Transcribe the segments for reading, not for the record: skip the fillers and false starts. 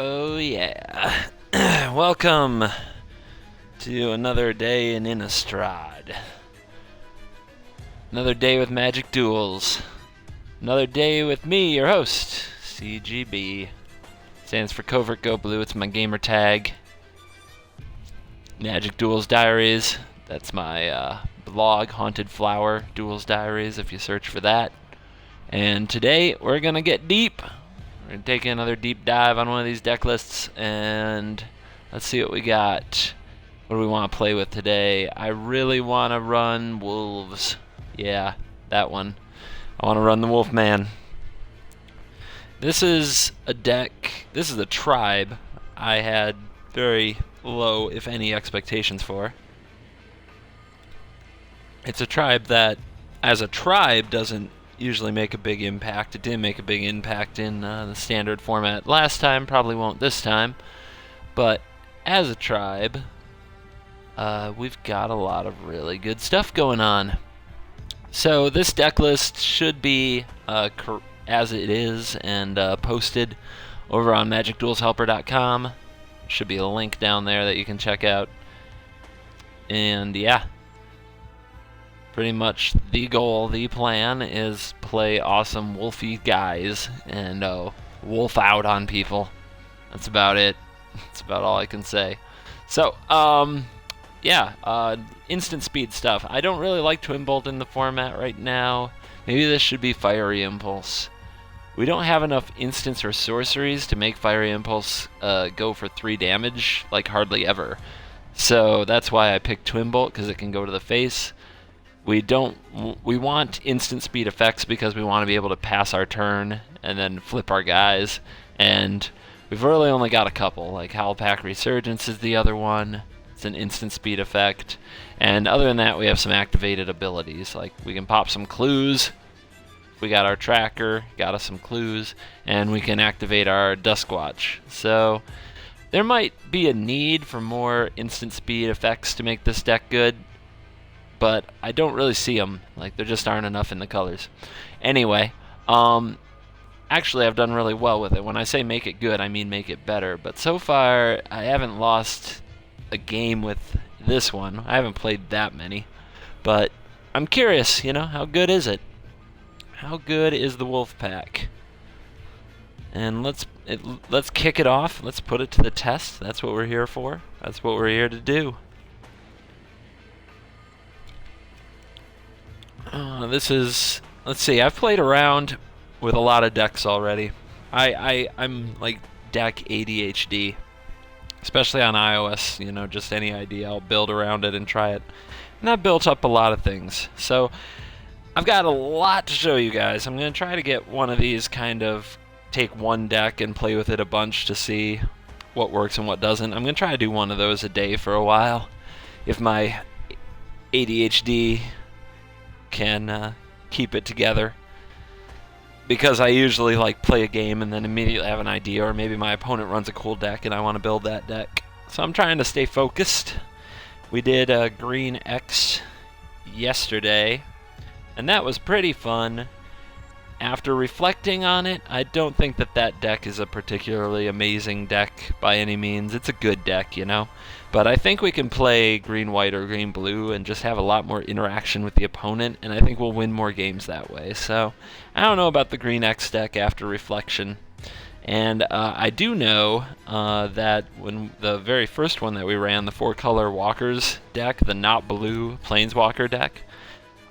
Oh yeah. Welcome to another day in Innistrad. Another day with Magic Duels. Another day with me, your host, CGB. Stands for CovertGoBlue, it's my gamer tag. Magic Duels Diaries, that's my blog, Haunted Flower Duels Diaries, if you search for that. And today, we're gonna get deep. We're going to take another deep dive on one of these deck lists, and let's see what we got. What do we want to play with today? I really want to run Wolves. Yeah, that one. I want to run the Wolfman. This is a deck, this is a tribe I had very low, if any, expectations for. It's a tribe that, as a tribe, doesn't usually make a big impact. It didn't make a big impact in the standard format last time, probably won't this time. But as a tribe, we've got a lot of really good stuff going on. So this deck list should be as it is and posted over on magicduelshelper.com. Should be a link down there that you can check out. And yeah, pretty much the goal, the plan, is play awesome wolfy guys and wolf out on people. That's about it. That's about all I can say. So, yeah, instant speed stuff. I don't really like Twin Bolt in the format right now. Maybe this should be Fiery Impulse. We don't have enough instants or sorceries to make Fiery Impulse go for 3 damage, like hardly ever. So that's why I picked Twin Bolt, because it can go to the face. We want instant speed effects because we want to be able to pass our turn and then flip our guys, and we've really only got a couple. Like Howlpack Resurgence is the other one. It's an instant speed effect, and other than that we have some activated abilities, like we can pop some clues. We got our tracker, got us some clues, and we can activate our Duskwatch. So there might be a need for more instant speed effects to make this deck good, but I don't really see them. Like, there just aren't enough in the colors. Anyway, actually I've done really well with it. When I say make it good, I mean make it better. But so far, I haven't lost a game with this one. I haven't played that many. But I'm curious, how good is it? How good is the Wolf Pack? And let's kick it off. Let's put it to the test. That's what we're here for. That's what we're here to do. Let's see, I've played around with a lot of decks already. I'm like deck ADHD, especially on iOS, just any idea, I'll build around it and try it. And I've built up a lot of things. So I've got a lot to show you guys. I'm going to try to get one of these, kind of take one deck and play with it a bunch to see what works and what doesn't. I'm going to try to do one of those a day for a while, if my ADHD can keep it together, because I usually play a game and then immediately have an idea, or maybe my opponent runs a cool deck and I want to build that deck. So I'm trying to stay focused. We did a Green X yesterday, and that was pretty fun. After reflecting on it, I don't think that deck is a particularly amazing deck by any means. It's a good deck, But I think we can play green-white or green-blue and just have a lot more interaction with the opponent, and I think we'll win more games that way. So I don't know about the Green X deck after reflection. And I do know that when the very first one that we ran, the 4-color Walkers deck, the not blue Planeswalker deck,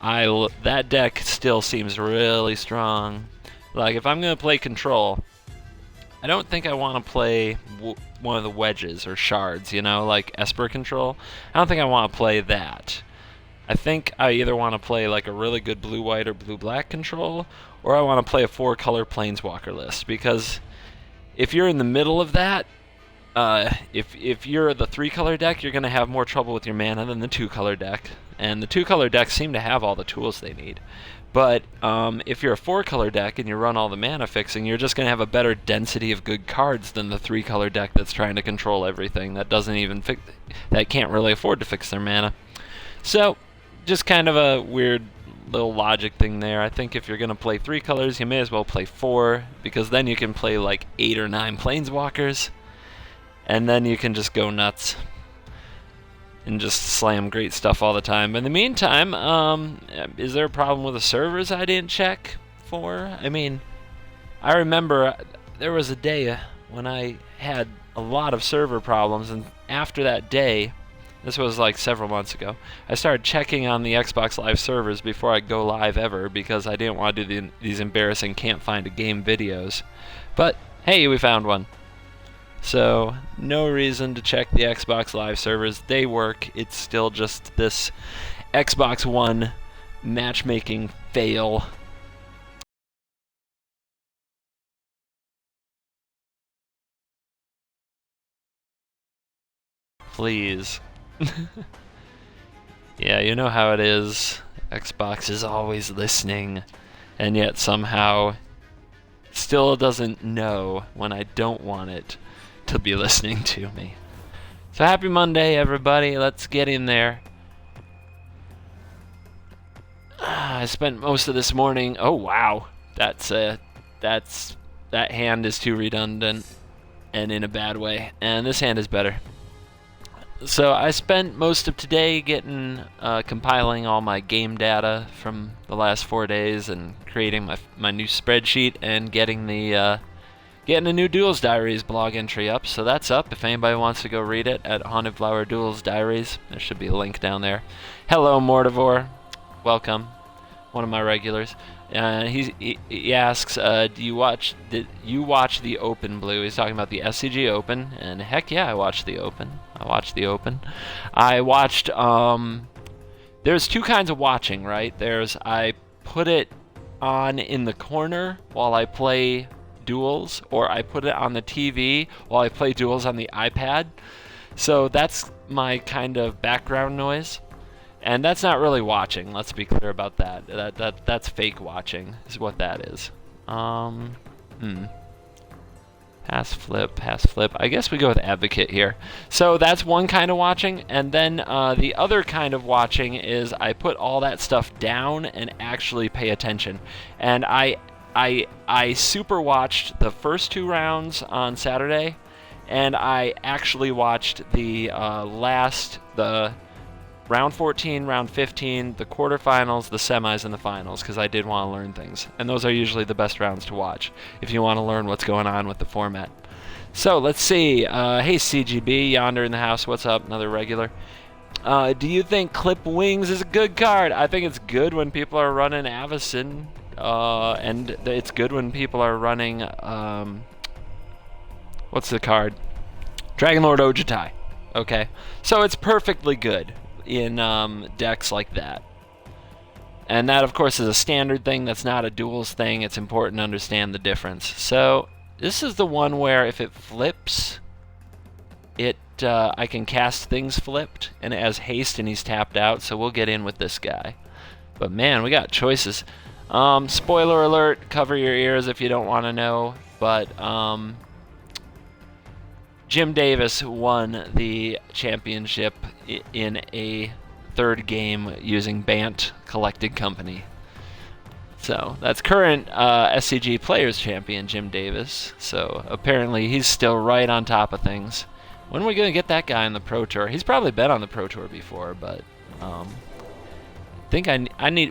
that deck still seems really strong. Like, if I'm going to play control, I don't think I want to play one of the wedges or shards, like Esper control. I don't think I want to play that. I think I either want to play like a really good blue-white or blue-black control, or I want to play a 4-color Planeswalker list, because if you're in the middle of that, if you're the 3-color deck, you're going to have more trouble with your mana than the 2-color deck. And the 2-color decks seem to have all the tools they need. But if you're a 4-color deck and you run all the mana fixing, you're just going to have a better density of good cards than the 3-color deck that's trying to control everything, that doesn't even that can't really afford to fix their mana. So, just kind of a weird little logic thing there. I think if you're going to play 3 colors, you may as well play 4, because then you can play like 8 or 9 Planeswalkers. and then you can just go nuts and just slam great stuff all the time. But in the meantime, is there a problem with the servers I didn't check for? I mean, I remember there was a day when I had a lot of server problems, and after that day, this was like several months ago, I started checking on the Xbox Live servers before I go live ever, because I didn't want to do these embarrassing can't find a game videos. But hey, we found one. So no reason to check the Xbox Live servers. They work. It's still just this Xbox One matchmaking fail. Please. Yeah, you know how it is. Xbox is always listening, and yet somehow still doesn't know when I don't want it to be listening to me. So happy Monday, everybody. Let's get in there. I spent most of this morning. Oh wow, that hand is too redundant, and in a bad way. And this hand is better. So I spent most of today compiling all my game data from the last 4 days and creating my new spreadsheet and getting a new Duels Diaries blog entry up. So that's up if anybody wants to go read it at Haunted Flower Duels Diaries. There should be a link down there. Hello, Mortivore. Welcome. One of my regulars. He asks, did you watch the Open, Blue? He's talking about the SCG Open, and heck yeah, I watched the Open. I watched, there's two kinds of watching, right? I put it on in the corner while I play Duels, or I put it on the TV while I play Duels on the iPad. So that's my kind of background noise. And that's not really watching, let's be clear about that. That's fake watching, is what that is. Pass flip. I guess we go with Advocate here. So that's one kind of watching, and then the other kind of watching is I put all that stuff down and actually pay attention. And I super watched the first 2 rounds on Saturday, and I actually watched the round 14, round 15, the quarterfinals, the semis, and the finals, because I did want to learn things. And those are usually the best rounds to watch if you want to learn what's going on with the format. So let's see. Hey, CGB, yonder in the house. What's up? Another regular. Do you think Clip Wings is a good card? I think it's good when people are running Avacyn, and it's good when people are running, what's the card? Dragonlord Ojutai. Okay, so it's perfectly good in decks like that. And that, of course, is a standard thing. That's not a duels thing. It's important to understand the difference. So this is the one where if it flips, I can cast things flipped, and it has haste, and he's tapped out. So we'll get in with this guy. But man, we got choices. Spoiler alert, cover your ears if you don't want to know. But Jim Davis won the championship in a 3rd game using Bant Collected Company. So that's current SCG Players Champion Jim Davis. So apparently he's still right on top of things. When are we going to get that guy on the Pro Tour? He's probably been on the Pro Tour before, but I think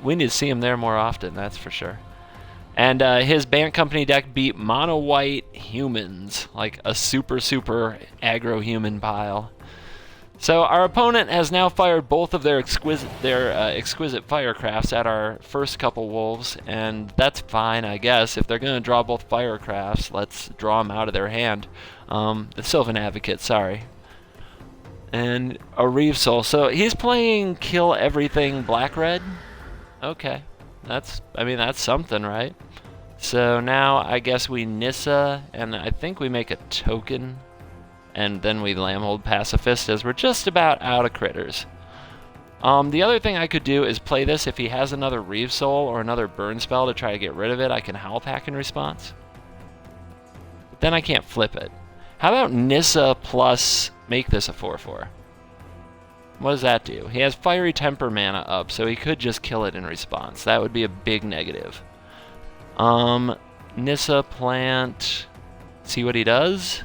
we need to see him there more often, that's for sure. And his Bant Company deck beat Mono White Humans, like a super aggro human pile. So our opponent has now fired both of their exquisite Firecrafts at our first couple Wolves, and that's fine, I guess. If they're going to draw both Firecrafts, let's draw them out of their hand. The Sylvan Advocate, sorry. And a Reeve Soul. So he's playing Kill Everything Black-Red? Okay. That's something, right? So now I guess we Nissa, and I think we make a token, and then we Lambholt Pacifist, as we're just about out of critters. The other thing I could do is play this. If he has another Reeve Soul or another burn spell to try to get rid of it, I can Howlpack in response. But then I can't flip it. How about Nissa plus make this a 4/4? What does that do? He has Fiery Temper mana up, so he could just kill it in response. That would be a big negative. Nissa plant. See what he does.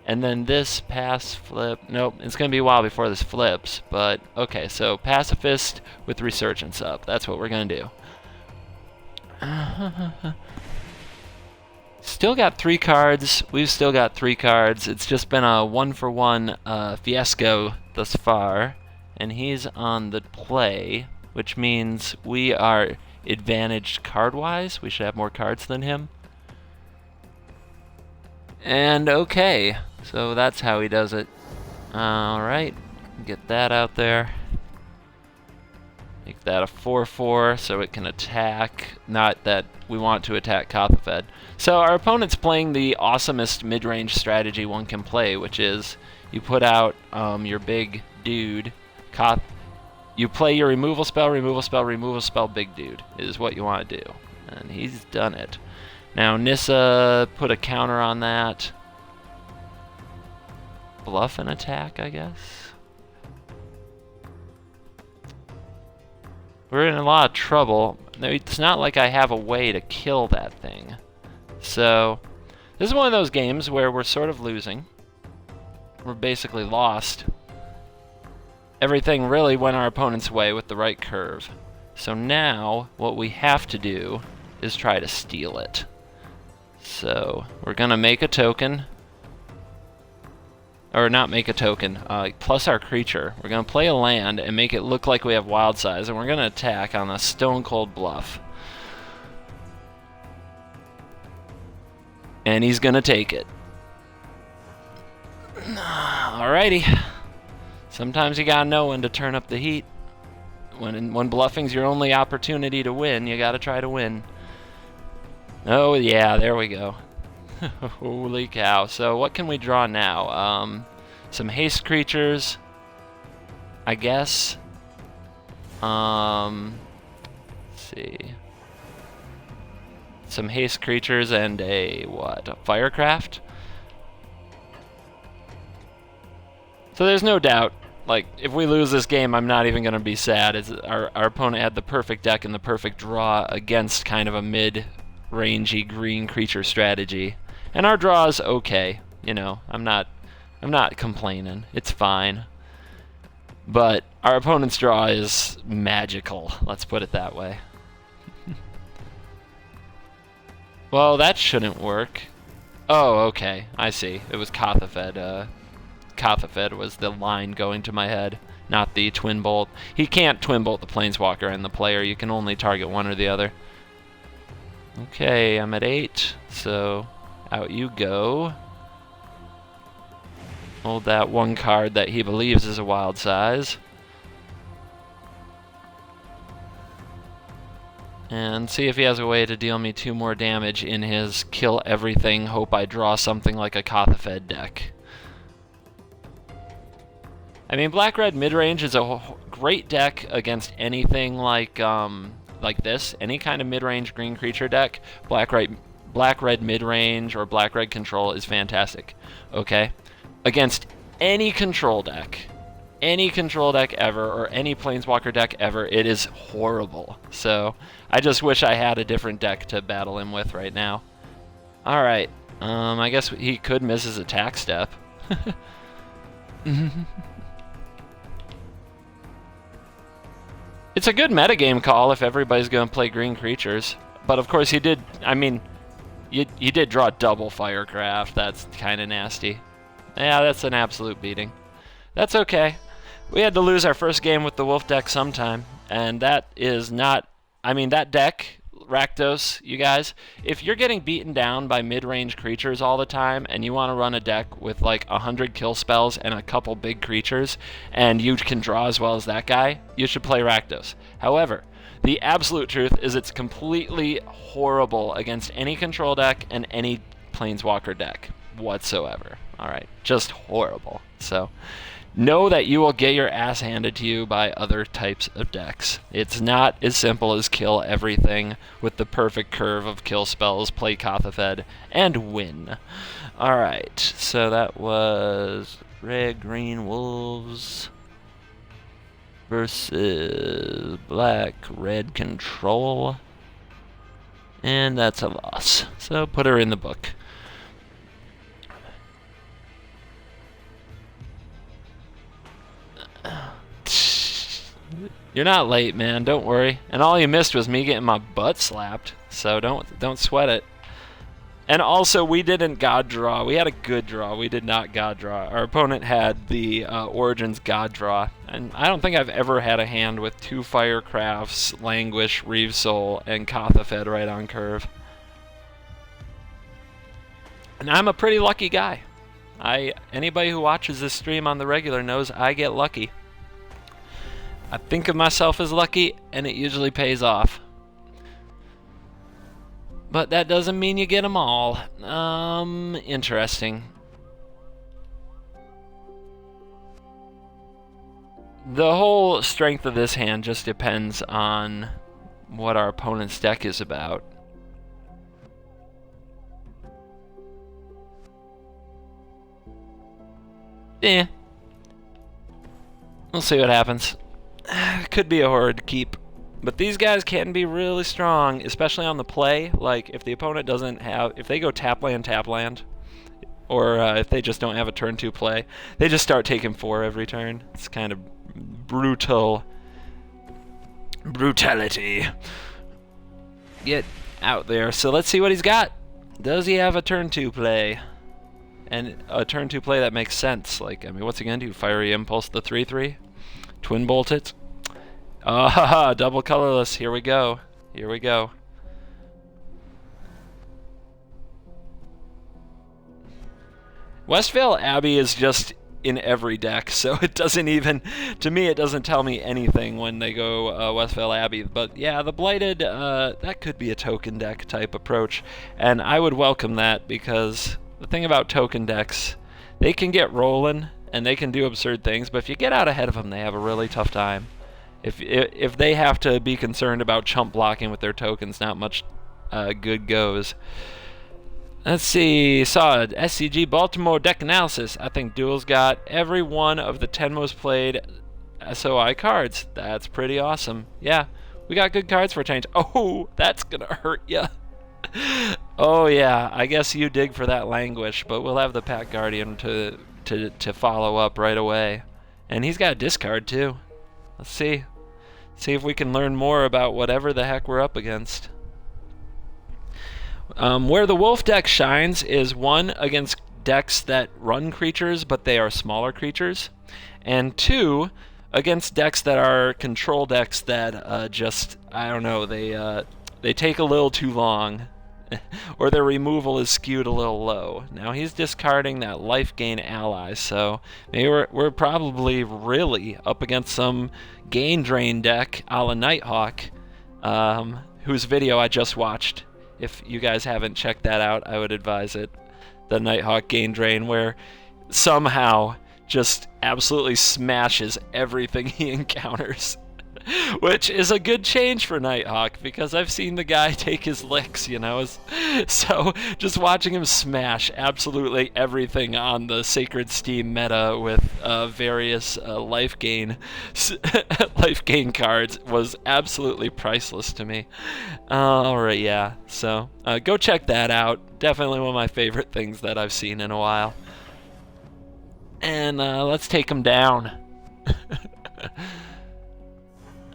And then this pass flip, nope, it's going to be a while before this flips, but okay, so Pacifist with Resurgence up. That's what we're going to do. Still got 3 cards. We've still got 3 cards. It's just been a 1-for-1 fiasco thus far, and he's on the play, which means we are advantaged card-wise. We should have more cards than him. And okay, so that's how he does it. Alright, get that out there. Make that a 4/4 so it can attack. Not that we want to attack Kothafed. So our opponent's playing the awesomest mid-range strategy one can play, which is you put out your big dude. You play your removal spell, big dude is what you want to do. And he's done it. Now Nissa put a counter on that. Bluff and attack, I guess. We're in a lot of trouble. It's not like I have a way to kill that thing. So, this is one of those games where we're sort of losing. We're basically lost. Everything really went our opponent's way with the right curve. So now, what we have to do is try to steal it. So, we're going to make a token. Or not make a token, plus our creature. We're going to play a land and make it look like we have wild size, and we're going to attack on a stone cold bluff. And he's going to take it. Alrighty. Sometimes you got to know when to turn up the heat. When bluffing's your only opportunity to win, you got to try to win. Oh yeah, there we go. Holy cow. So what can we draw now? Some haste creatures, I guess. Let's see. Some haste creatures and a Firecraft? So there's no doubt, like, if we lose this game, I'm not even going to be sad. Our opponent had the perfect deck and the perfect draw against kind of a mid-rangey green creature strategy. And our draw is okay, you know. I'm not complaining. It's fine. But our opponent's draw is magical. Let's put it that way. Well, that shouldn't work. Oh, okay. I see. It was Kothafed. Kothafed was the line going to my head, not the Twin Bolt. He can't Twin Bolt the Planeswalker and the player. You can only target one or the other. Okay, I'm at 8, so out you go. Hold that one card that he believes is a wild size. And see if he has a way to deal me 2 more damage in his kill everything, hope I draw something like a Kothafed deck. I mean, black-red midrange is a great deck against anything like this. Any kind of midrange green creature deck, black-red midrange or black-red control is fantastic. Okay? Against any control deck ever, or any Planeswalker deck ever, it is horrible. So, I just wish I had a different deck to battle him with right now. Alright, I guess he could miss his attack step. It's a good metagame call if everybody's going to play green creatures. But of course he did, I mean, you did draw double Firecraft. That's kind of nasty. Yeah, that's an absolute beating. That's okay. We had to lose our first game with the Wolf deck sometime. And that is not, I mean, that deck, Rakdos, you guys, if you're getting beaten down by mid-range creatures all the time and you want to run a deck with like 100 kill spells and a couple big creatures and you can draw as well as that guy, you should play Rakdos. However, the absolute truth is it's completely horrible against any control deck and any Planeswalker deck whatsoever. Alright, just horrible. So, know that you will get your ass handed to you by other types of decks. It's not as simple as kill everything with the perfect curve of kill spells, play Kothafed, and win. Alright, so that was red-green wolves versus black-red control. And that's a loss. So put her in the book. You're not late, man. Don't worry. And all you missed was me getting my butt slapped. So don't sweat it. And also, we didn't God draw. We had a good draw. We did not God draw. Our opponent had the Origins God draw. And I don't think I've ever had a hand with 2 Firecrafts, Languish, Reeve Soul, and Kothafed right on curve. And I'm a pretty lucky guy. Anybody who watches this stream on the regular knows I get lucky. I think of myself as lucky, and it usually pays off. But that doesn't mean you get them all. Interesting. The whole strength of this hand just depends on what our opponent's deck is about. Eh. We'll see what happens. Could be a horrid keep. But these guys can be really strong, especially on the play. Like, if the opponent doesn't have... If they go tap land, or if they just don't have a turn 2 play, they just start taking 4 every turn. It's kind of brutality. Get out there. So let's see what he's got. Does he have a turn 2 play? And a turn 2 play that makes sense. Like, I mean, what's he going to do? Fiery Impulse the 3/3? Twin Bolt it? Ah, double colorless. Here we go. Here we go. Westvale Abbey is just in every deck, so it doesn't even, to me, it doesn't tell me anything when they go Westvale Abbey. But yeah, the Blighted, that could be a token deck type approach, and I would welcome that, because the thing about token decks, they can get rolling and they can do absurd things, but if you get out ahead of them, they have a really tough time. If they have to be concerned about chump blocking with their tokens, not much good goes. Let's see, saw SCG Baltimore deck analysis. I think Duel's got every one of the 10 most played SOI cards. That's pretty awesome. Yeah, we got good cards for a change. Oh, that's gonna hurt ya. Oh yeah, I guess you dig for that Languish, but we'll have the Pack Guardian to follow up right away. And he's got a discard too. Let's see. See if we can learn more about whatever the heck we're up against. Where the Wolf deck shines is 1, against decks that run creatures, but they are smaller creatures, and 2, against decks that are control decks that just, I don't know, they take a little too long, or their removal is skewed a little low. Now he's discarding that life gain ally, so maybe we're probably really up against some gain drain deck a la Nighthawk, whose video I just watched. If you guys haven't checked that out, I would advise it. The Nighthawk gain drain, where somehow just absolutely smashes everything he encounters. Which is a good change for Nighthawk, because I've seen the guy take his licks, you know. So just watching him smash absolutely everything on the Sacred Steam meta with various life gain cards was absolutely priceless to me. Alright, yeah. So go check that out. Definitely one of my favorite things that I've seen in a while. And let's take him down.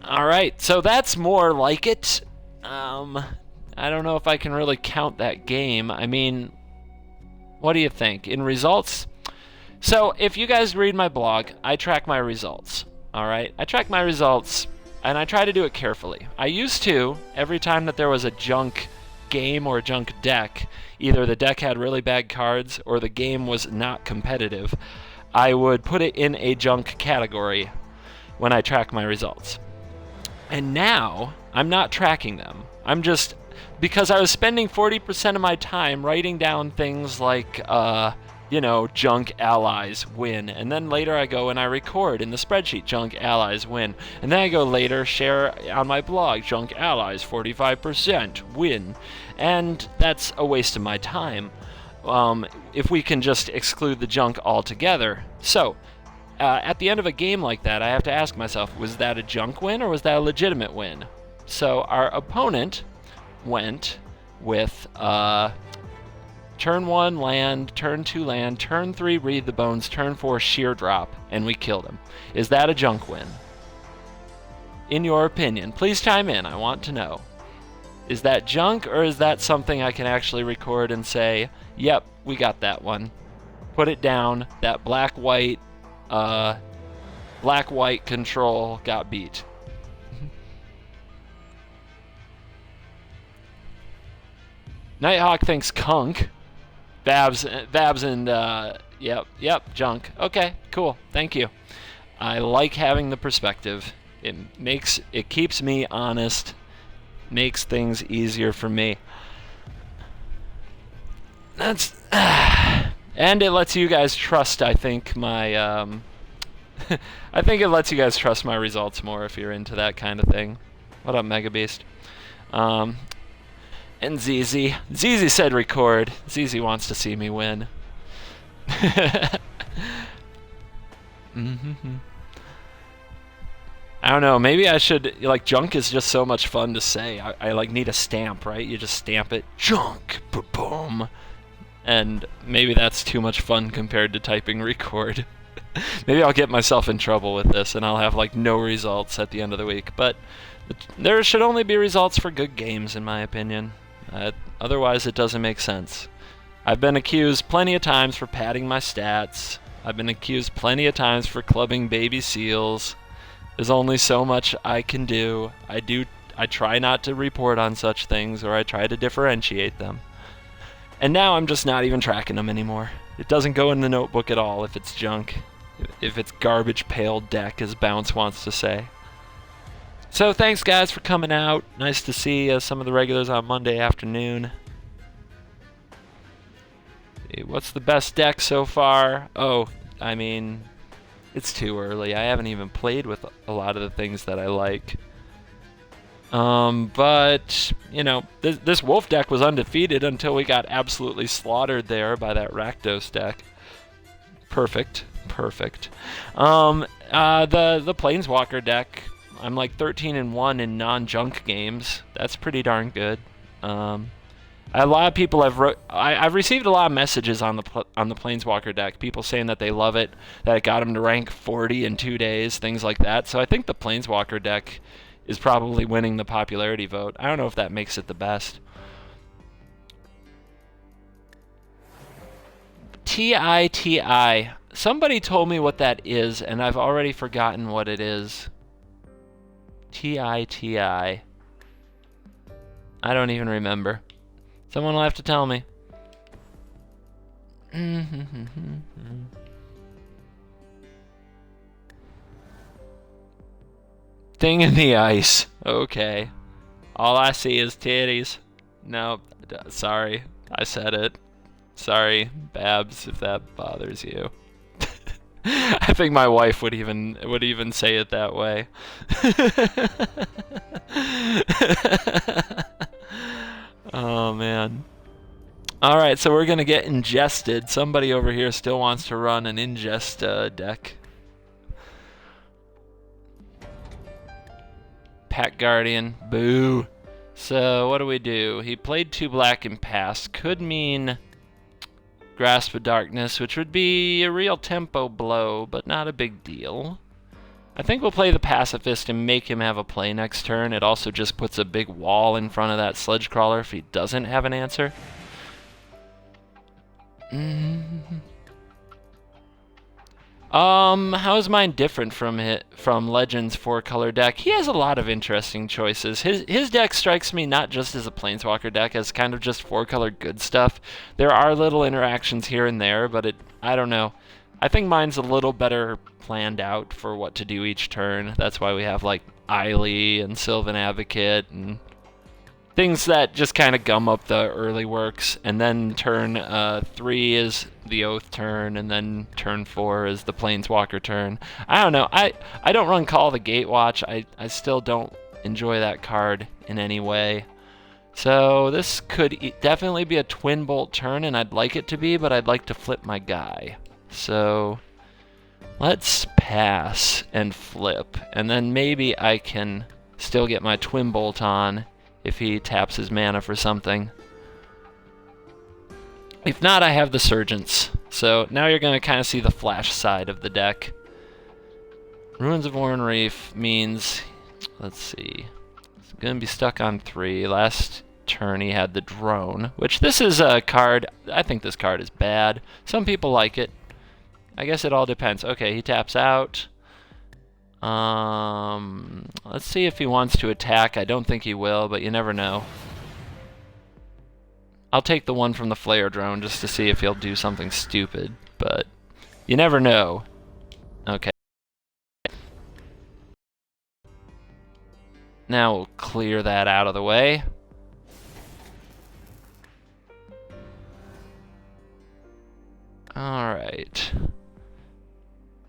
Alright, so that's more like it. I don't know if I can really count that game. I mean, what do you think? In results? So, if you guys read my blog, I track my results. Alright? I track my results, and I try to do it carefully. I used to, every time that there was a junk game or a junk deck, either the deck had really bad cards or the game was not competitive, I would put it in a junk category when I track my results. And now, I'm not tracking them. I'm just, because I was spending 40% of my time writing down things like, you know, junk allies win. And then later I go and I record in the spreadsheet, junk allies win. And then I go later, share on my blog, junk allies 45% win. And that's a waste of my time. If we can just exclude the junk altogether. So, at the end of a game like that, I have to ask myself, was that a junk win or was that a legitimate win? So our opponent went with turn 1 land, turn 2 land, turn 3 read the bones, turn 4 sheer drop, and we killed him. Is that a junk win? in your opinion? Please chime in. I want to know. Is that junk, or is that something I can actually record and say, yep, we got that one. Put it down. That black-white control got beat. Nighthawk thinks kunk. Babs and yep, junk. Okay, cool. Thank you. I like having the perspective. It keeps me honest. Makes things easier for me. And it lets you guys trust, I think, my I think it lets you guys trust my results more if you're into that kind of thing. What up, Mega Beast? And ZZ said record. ZZ wants to see me win. I don't know, maybe I should, like, junk is just so much fun to say. I like need a stamp, right? You just stamp it, junk, boom. And maybe that's too much fun compared to typing record. Maybe I'll get myself in trouble with this and I'll have like no results at the end of the week. But there should only be results for good games, in my opinion. Otherwise, it doesn't make sense. I've been accused plenty of times for padding my stats. I've been accused plenty of times for clubbing baby seals. There's only so much I can do. I try not to report on such things, or I try to differentiate them. And now I'm just not even tracking them anymore. It doesn't go in the notebook at all if it's junk. If it's garbage pail deck, as Bounce wants to say. So thanks guys for coming out. Nice to see some of the regulars on Monday afternoon. What's the best deck so far? Oh, I mean, it's too early. I haven't even played with a lot of the things that I like. But, you know, this wolf deck was undefeated until we got absolutely slaughtered there by that Rakdos deck. Perfect. The Planeswalker deck, I'm like 13-1 in non-junk games. That's pretty darn good. A lot of people I've received a lot of messages on the Planeswalker deck. People saying that they love it, that it got them to rank 40 in 2 days, things like that. So I think the Planeswalker deck is probably winning the popularity vote. I don't know if that makes it the best. TITI. Somebody told me what that is, and I've already forgotten what it is. TITI. I don't even remember. Someone will have to tell me. Thing in the ice. Okay. All I see is titties. No, sorry. I said it. Sorry, Babs, if that bothers you. I think my wife would even say it that way. Oh man. Alright, so we're gonna get ingested. Somebody over here still wants to run an ingest deck. Pack Guardian. Boo. So what do? He played 2 black and passed. Could mean Grasp of Darkness, which would be a real tempo blow, but not a big deal. I think we'll play the Pacifist and make him have a play next turn. It also just puts a big wall in front of that Sledge Crawler if he doesn't have an answer. How is mine different from Legends 4-color deck? He has a lot of interesting choices. His deck strikes me not just as a Planeswalker deck, as kind of just 4-color good stuff. There are little interactions here and there, but I don't know. I think mine's a little better planned out for what to do each turn. That's why we have like Eiley and Sylvan Advocate and things that just kind of gum up the early works. And then turn 3 is the Oath turn, and then turn 4 is the Planeswalker turn. I don't know. I don't run Call the Gatewatch. I still don't enjoy that card in any way. So this could definitely be a Twin Bolt turn, and I'd like it to be, but I'd like to flip my guy. So let's pass and flip, and then maybe I can still get my Twin Bolt on if he taps his mana for something. If not, I have the Surgence. So now you're going to kind of see the flash side of the deck. Ruins of Oran Reef means let's see. It's going to be stuck on 3. Last turn he had the drone, which this is a card. I think this card is bad. Some people like it. I guess it all depends. Okay, he taps out. Let's see if he wants to attack. I don't think he will, but you never know. I'll take the one from the flare drone just to see if he'll do something stupid, but you never know. Okay. Now we'll clear that out of the way. Alright.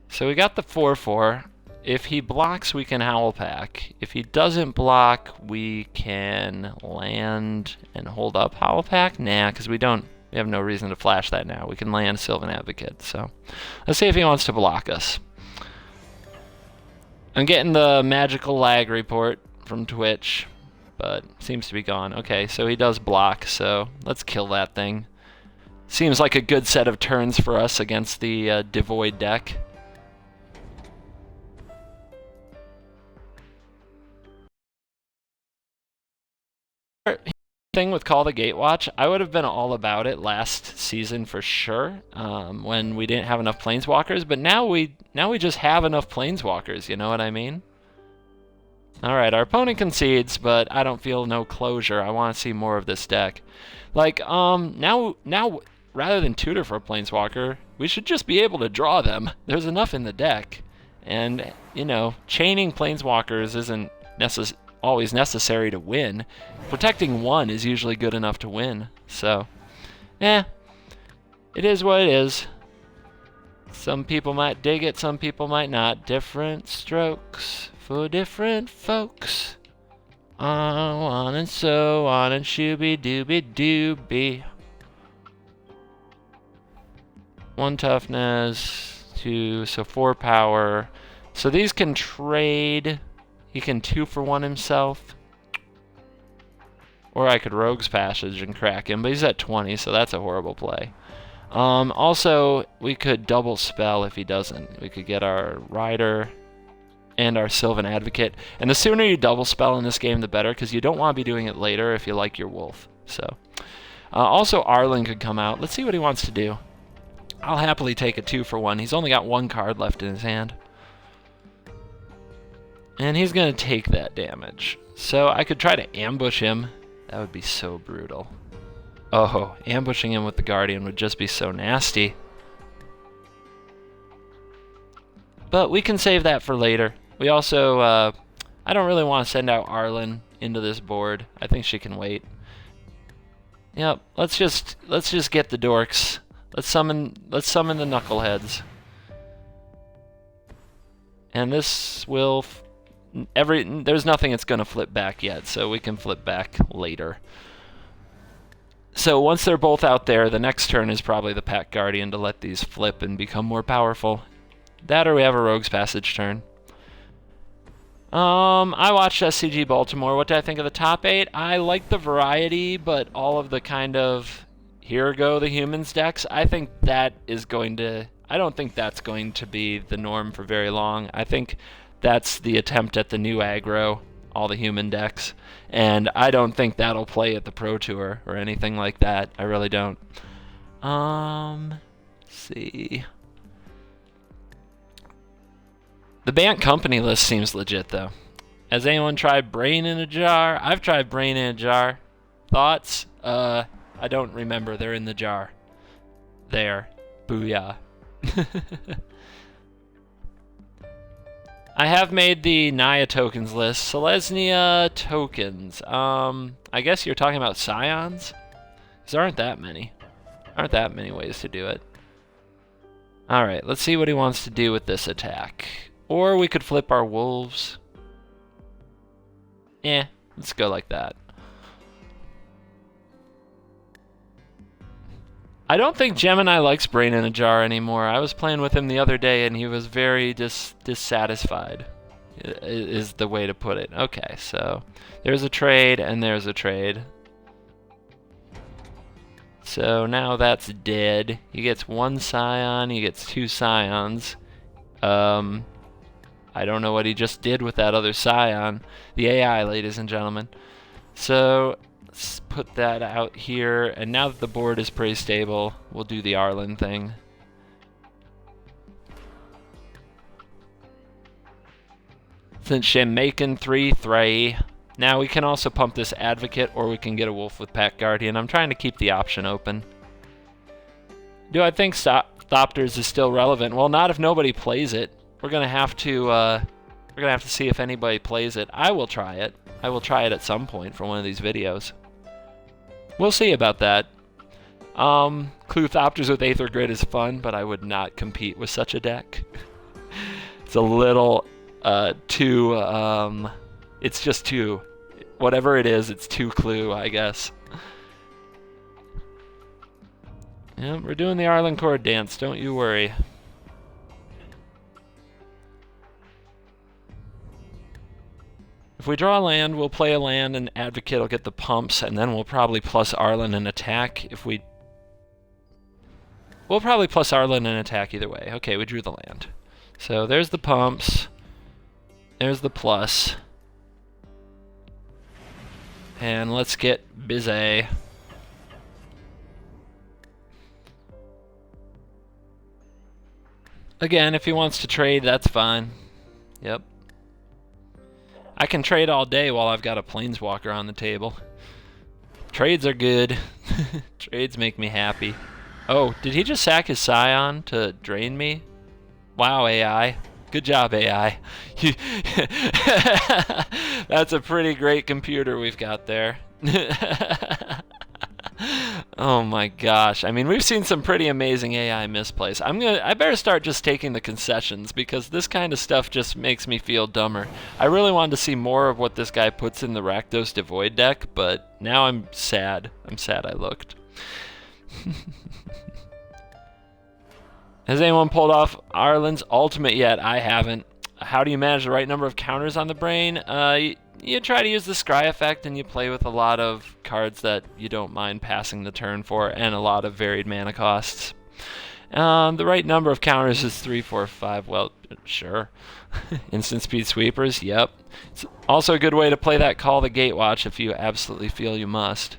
So we got the 4/4. If he blocks, we can Howlpack. If he doesn't block, we can land and hold up Howlpack. Nah, because we have no reason to flash that now. We can land Sylvan Advocate. So let's see if he wants to block us. I'm getting the magical lag report from Twitch, but seems to be gone. Okay, so he does block, so let's kill that thing. Seems like a good set of turns for us against the Devoid deck. Thing with Call the Gatewatch, I would have been all about it last season for sure, when we didn't have enough Planeswalkers, but now we just have enough Planeswalkers, you know what I mean? Alright, our opponent concedes, but I don't feel no closure. I want to see more of this deck. Like, now, rather than tutor for a Planeswalker, we should just be able to draw them. There's enough in the deck. And, you know, chaining Planeswalkers isn't always necessary to win. Protecting one is usually good enough to win. So, it is what it is. Some people might dig it, some people might not. Different strokes for different folks. On and so on and shooby-dooby-dooby. 1 toughness, 2, so 4 power. So these can trade. He can 2-for-1 himself. Or I could Rogue's Passage and crack him, but he's at 20, so that's a horrible play. Also, we could double spell if he doesn't. We could get our Rider and our Sylvan Advocate. And the sooner you double spell in this game, the better, because you don't want to be doing it later if you like your Wolf. So, also, Arlinn could come out. Let's see what he wants to do. I'll happily take a 2-for-1. He's only got 1 card left in his hand. And he's going to take that damage. So I could try to ambush him. That would be so brutal. Oh, ambushing him with the Guardian would just be so nasty. But we can save that for later. We also, I don't really want to send out Arlinn into this board. I think she can wait. Yep, let's just get the dorks. Let's summon the knuckleheads. And this will there's nothing it's going to flip back yet, so we can flip back later. So once they're both out there, the next turn is probably the Pack Guardian to let these flip and become more powerful. That or we have a Rogue's Passage turn. I watched SCG Baltimore. What did I think of the top 8? I like the variety, but all of the kind of here go the humans decks, I think that is going to... I don't think that's going to be the norm for very long. I think that's the attempt at the new aggro, all the human decks, and I don't think that'll play at the Pro Tour or anything like that. I really don't. Let's see. The Bant Company list seems legit, though. Has anyone tried Brain in a Jar? I've tried Brain in a Jar. Thoughts? I don't remember. They're in the jar. There. Booyah. I have made the Naya tokens list. Selesnya tokens. I guess you're talking about Scions? Because there aren't that many. Aren't that many ways to do it. Alright, let's see what he wants to do with this attack. Or we could flip our wolves. Let's go like that. I don't think Gemini likes Brain in a Jar anymore. I was playing with him the other day and he was very dissatisfied, is the way to put it. Okay, so there's a trade and there's a trade. So now that's dead. He gets 1 Scion, he gets 2 Scions. I don't know what he just did with that other Scion. The AI, ladies and gentlemen. So let's put that out here, and now that the board is pretty stable, we'll do the Arlinn thing. Since Shemakin 3/3, now we can also pump this Advocate, or we can get a Wolf with Pack Guardian. I'm trying to keep the option open. Do I think Thopters is still relevant? Well, not if nobody plays it. We're gonna have to see if anybody plays it. I will try it. I will try it at some point for one of these videos. We'll see about that. Clue Thopters with Aether Grid is fun, but I would not compete with such a deck. It's a little too, it's just too, whatever it is, it's too clue, I guess. Yeah, we're doing the Arlinn Kord dance, don't you worry. If we draw a land, we'll play a land, and Advocate will get the pumps, and then we'll probably plus Arlinn and attack. We'll probably plus Arlinn and attack either way. Okay, we drew the land. So there's the pumps. There's the plus. And let's get busy. Again, if he wants to trade, that's fine. Yep. I can trade all day while I've got a Planeswalker on the table. Trades are good. Trades make me happy. Oh, did he just sack his Scion to drain me? Wow, AI. Good job, AI. That's a pretty great computer we've got there. Oh my gosh. I mean, we've seen some pretty amazing AI misplays. I better start just taking the concessions, because this kind of stuff just makes me feel dumber. I really wanted to see more of what this guy puts in the Rakdos Devoid deck, but now I'm sad. I'm sad I looked. Has anyone pulled off Arlinn's ultimate yet? I haven't. How do you manage the right number of counters on the brain? You try to use the scry effect, and you play with a lot of cards that you don't mind passing the turn for, and a lot of varied mana costs. The right number of counters is 3, 4, 5. Well, sure. Instant speed sweepers, yep. It's also a good way to play that Call the Gatewatch if you absolutely feel you must.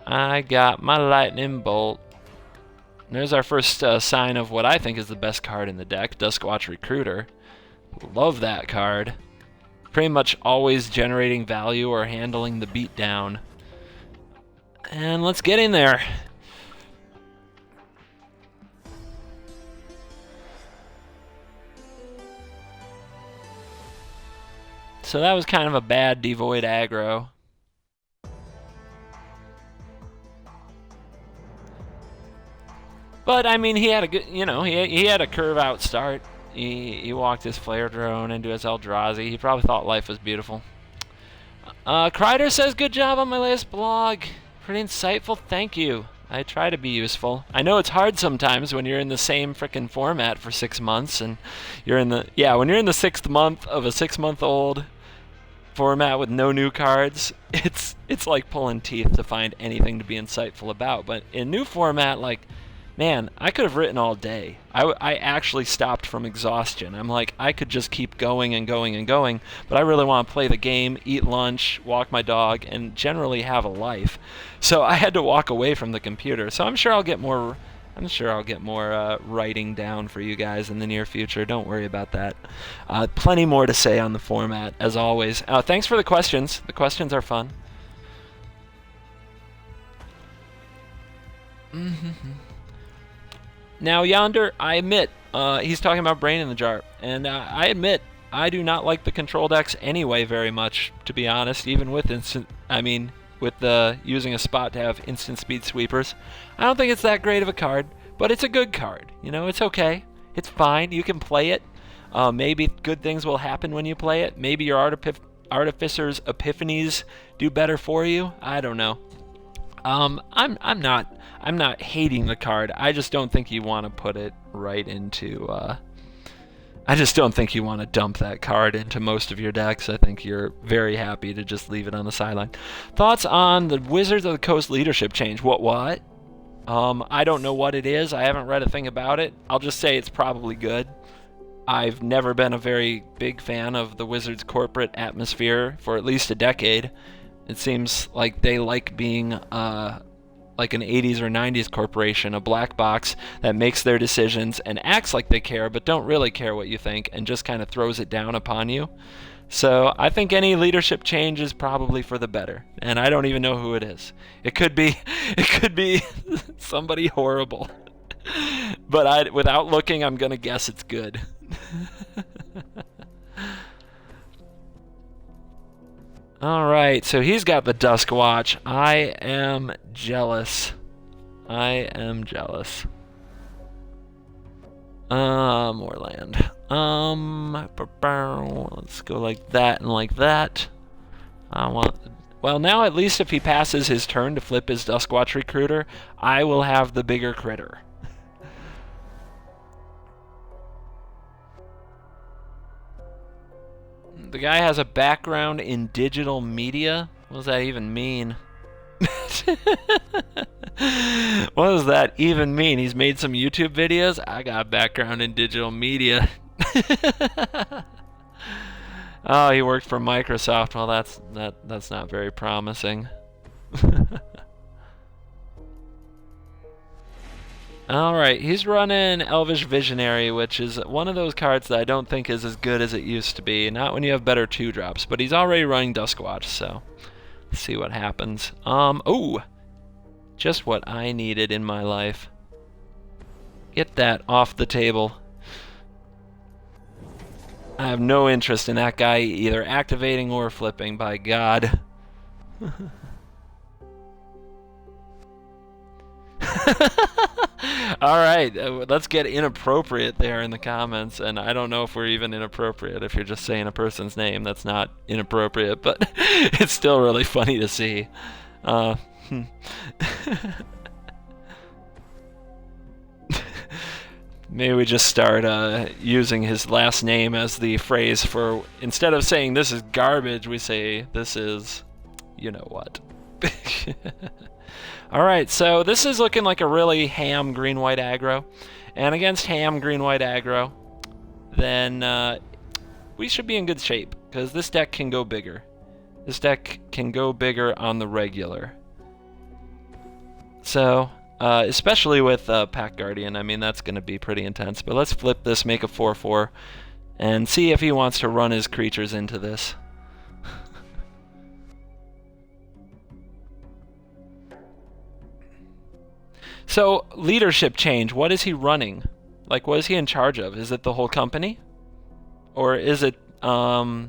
I got my lightning bolt. There's our first sign of what I think is the best card in the deck, Duskwatch Recruiter. Love that card. Pretty much always generating value or handling the beatdown. And let's get in there. So that was kind of a bad Devoid aggro. But I mean, he had a good, he had a curve out start. He walked his Flare Drone into his Eldrazi. He probably thought life was beautiful. Kreider says, good job on my latest blog. Pretty insightful, thank you. I try to be useful. I know it's hard sometimes when you're in the same frickin' format for 6 months, and you're in the, when you're in the 6th month of a 6-month-old format with no new cards, it's like pulling teeth to find anything to be insightful about. But in new format, like, man, I could have written all day. I actually stopped from exhaustion. I'm like, I could just keep going and going and going, but I really want to play the game, eat lunch, walk my dog, and generally have a life. So I had to walk away from the computer. So I'm sure I'll get more writing down for you guys in the near future. Don't worry about that. Plenty more to say on the format, as always. Thanks for the questions. The questions are fun. Now, Yonder, I admit, he's talking about Brain in the Jar, and I admit, I do not like the control decks anyway very much, to be honest, even with using a spot to have instant speed sweepers. I don't think it's that great of a card, but it's a good card. It's okay. It's fine. You can play it. Maybe good things will happen when you play it. Maybe your Artificer's Epiphanies do better for you. I don't know. I'm not hating the card. I just don't think you want to put it right into. I just don't think you want to dump that card into most of your decks. I think you're very happy to just leave it on the sideline. Thoughts on the Wizards of the Coast leadership change? What? I don't know what it is. I haven't read a thing about it. I'll just say it's probably good. I've never been a very big fan of the Wizards' corporate atmosphere for at least a decade. It seems like they like being like an 80s or 90s corporation, a black box that makes their decisions and acts like they care but don't really care what you think and just kind of throws it down upon you. So I think any leadership change is probably for the better, and I don't even know who it is. It could be somebody horrible. But without looking, I'm going to guess it's good. Alright, so he's got the Duskwatch. I am jealous. I am jealous. More land. Let's go like that and like that. Well, now at least if he passes his turn to flip his Duskwatch Recruiter, I will have the bigger critter. The guy has a background in digital media? What does that even mean? What does that even mean? He's made some YouTube videos? I got a background in digital media. Oh, he worked for Microsoft. Well, that's not very promising. Alright, he's running Elvish Visionary, which is one of those cards that I don't think is as good as it used to be. Not when you have better 2-drops, but he's already running Duskwatch, so let's see what happens. Oh! Just what I needed in my life. Get that off the table. I have no interest in that guy either activating or flipping, by God. Alright, let's get inappropriate there in the comments, and I don't know if we're even inappropriate if you're just saying a person's name. That's not inappropriate, but it's still really funny to see. Maybe we just start using his last name as the phrase for, instead of saying this is garbage, we say this is, you know what. Alright, so this is looking like a really ham green-white aggro. And against ham green-white aggro, then we should be in good shape, because this deck can go bigger. This deck can go bigger on the regular. So, especially with Pack Guardian, I mean, that's going to be pretty intense. But let's flip this, make a 4/4, and see if he wants to run his creatures into this. So, leadership change, what is he running? Like, what is he in charge of? Is it the whole company? Or is it a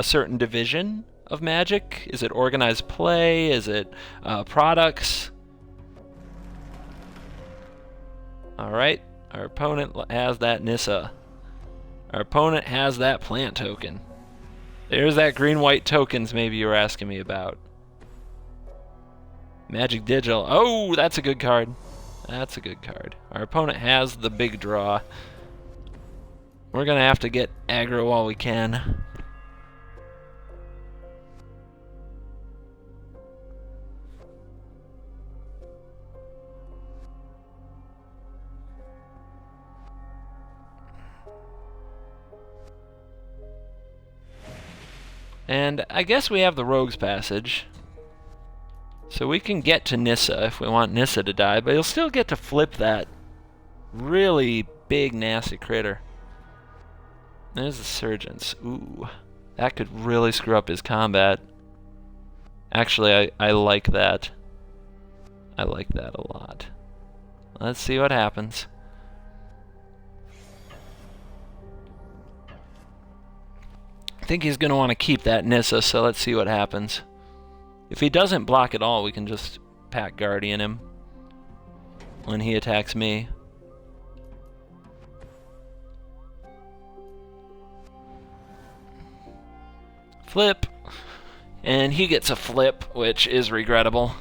certain division of Magic? Is it organized play? Is it products? Alright, our opponent has that Nissa. Our opponent has that plant token. There's that green-white tokens maybe you were asking me about. Magic Digital. Oh, that's a good card. That's a good card. Our opponent has the big draw. We're going to have to get aggro while we can. And I guess we have the Rogue's Passage. So we can get to Nissa if we want Nissa to die, but he'll still get to flip that really big, nasty critter. There's the Resurgence. Ooh, that could really screw up his combat. Actually, I like that. I like that a lot. Let's see what happens. I think he's going to want to keep that Nissa, so let's see what happens. If he doesn't block at all, we can just Pack Guardian him when he attacks me. Flip. And he gets a flip, which is regrettable.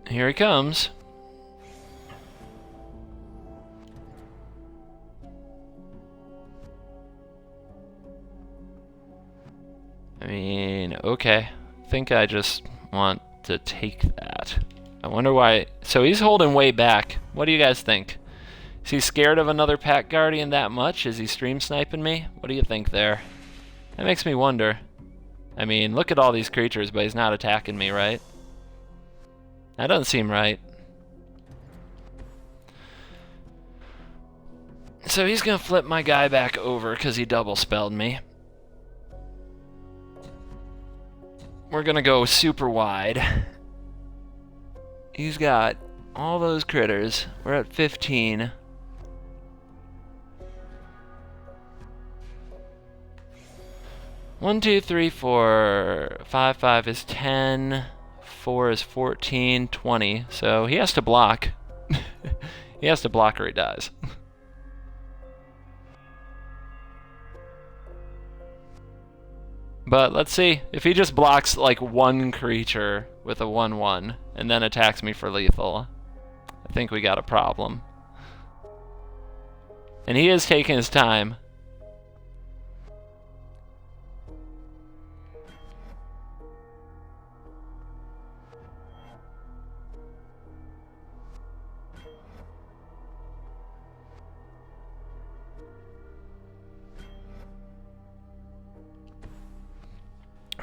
Here he comes. okay. I think I just want to take that. I wonder why. So he's holding way back. What do you guys think? Is he scared of another Pack Guardian that much? Is he stream sniping me? What do you think there? That makes me wonder. I mean, look at all these creatures, but he's not attacking me, right? That doesn't seem right. So he's gonna flip my guy back over because he double spelled me. We're gonna go super wide. He's got all those critters. We're at 15. One, two, three, four, 5, 5 is 10, 4 is 14, 20. So he has to block. He has to block or he dies. But let's see. If he just blocks like one creature with a 1/1 and then attacks me for lethal, I think we got a problem. And he is taking his time.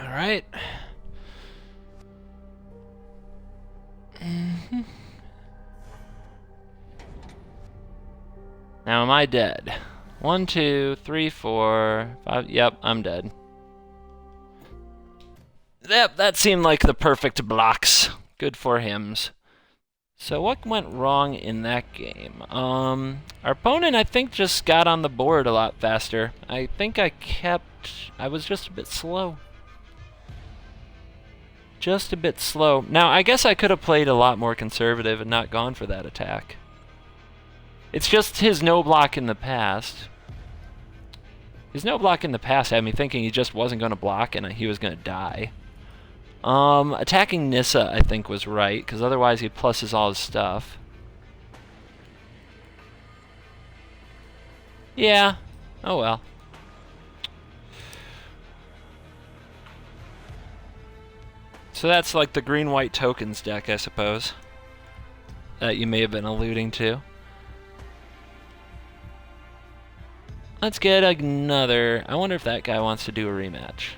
All right. Now am I dead? 1, 2, 3, 4, 5. Yep, I'm dead. Yep, that seemed like the perfect blocks. Good for hims. So what went wrong in that game? Our opponent, I think, just got on the board a lot faster. I think I was just a bit slow. Just a bit slow. Now, I guess I could have played a lot more conservative and not gone for that attack. It's just his no block in the past. His no block in the past had me thinking he just wasn't going to block and he was going to die. Attacking Nissa, I think, was right, because otherwise he pluses all his stuff. Yeah. Oh well. So that's like the green-white tokens deck, I suppose, that you may have been alluding to. Let's get another. I wonder if that guy wants to do a rematch.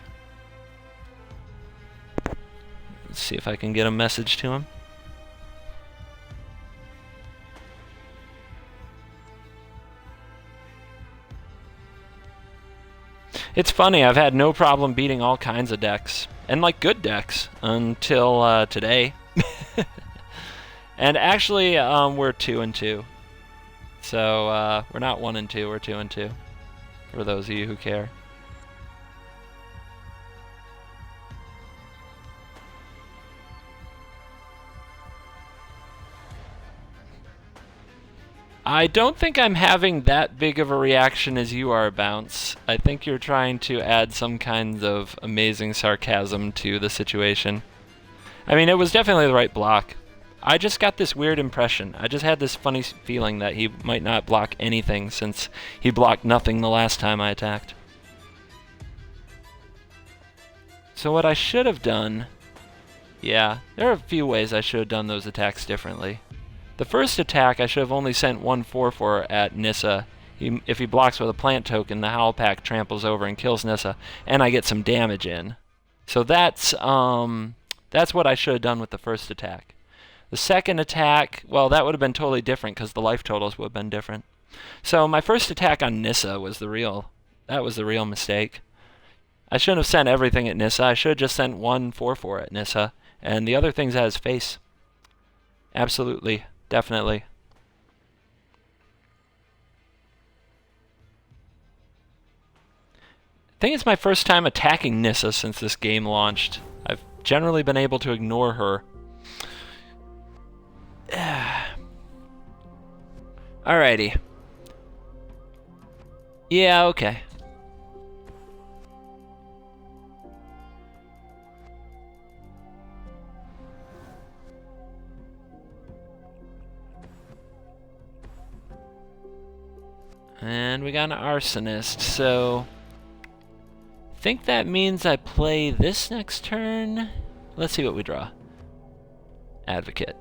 Let's see if I can get a message to him. It's funny, I've had no problem beating all kinds of decks. And like good decks until today. And actually, we're 2-2. So we're not 1-2, we're 2-2. For those of you who care. I don't think I'm having that big of a reaction as you are, Bounce. I think you're trying to add some kind of amazing sarcasm to the situation. I mean, it was definitely the right block. I just got this weird impression. I just had this funny feeling that he might not block anything since he blocked nothing the last time I attacked. So what I should have done... Yeah, there are a few ways I should have done those attacks differently. The first attack, I should have only sent 1 4/4 at Nissa. If he blocks with a plant token, the Howlpack tramples over and kills Nissa, and I get some damage in. So that's what I should have done with the first attack. The second attack, well, that would have been totally different because the life totals would have been different. So my first attack on Nissa was the real mistake. I shouldn't have sent everything at Nissa. I should have just sent 1 4/4 at Nissa, and the other things at his face. Absolutely. Definitely. I think it's my first time attacking Nissa since this game launched. I've generally been able to ignore her. Alrighty. Yeah, okay. And we got an Arsonist, so... think that means I play this next turn. Let's see what we draw. Advocate.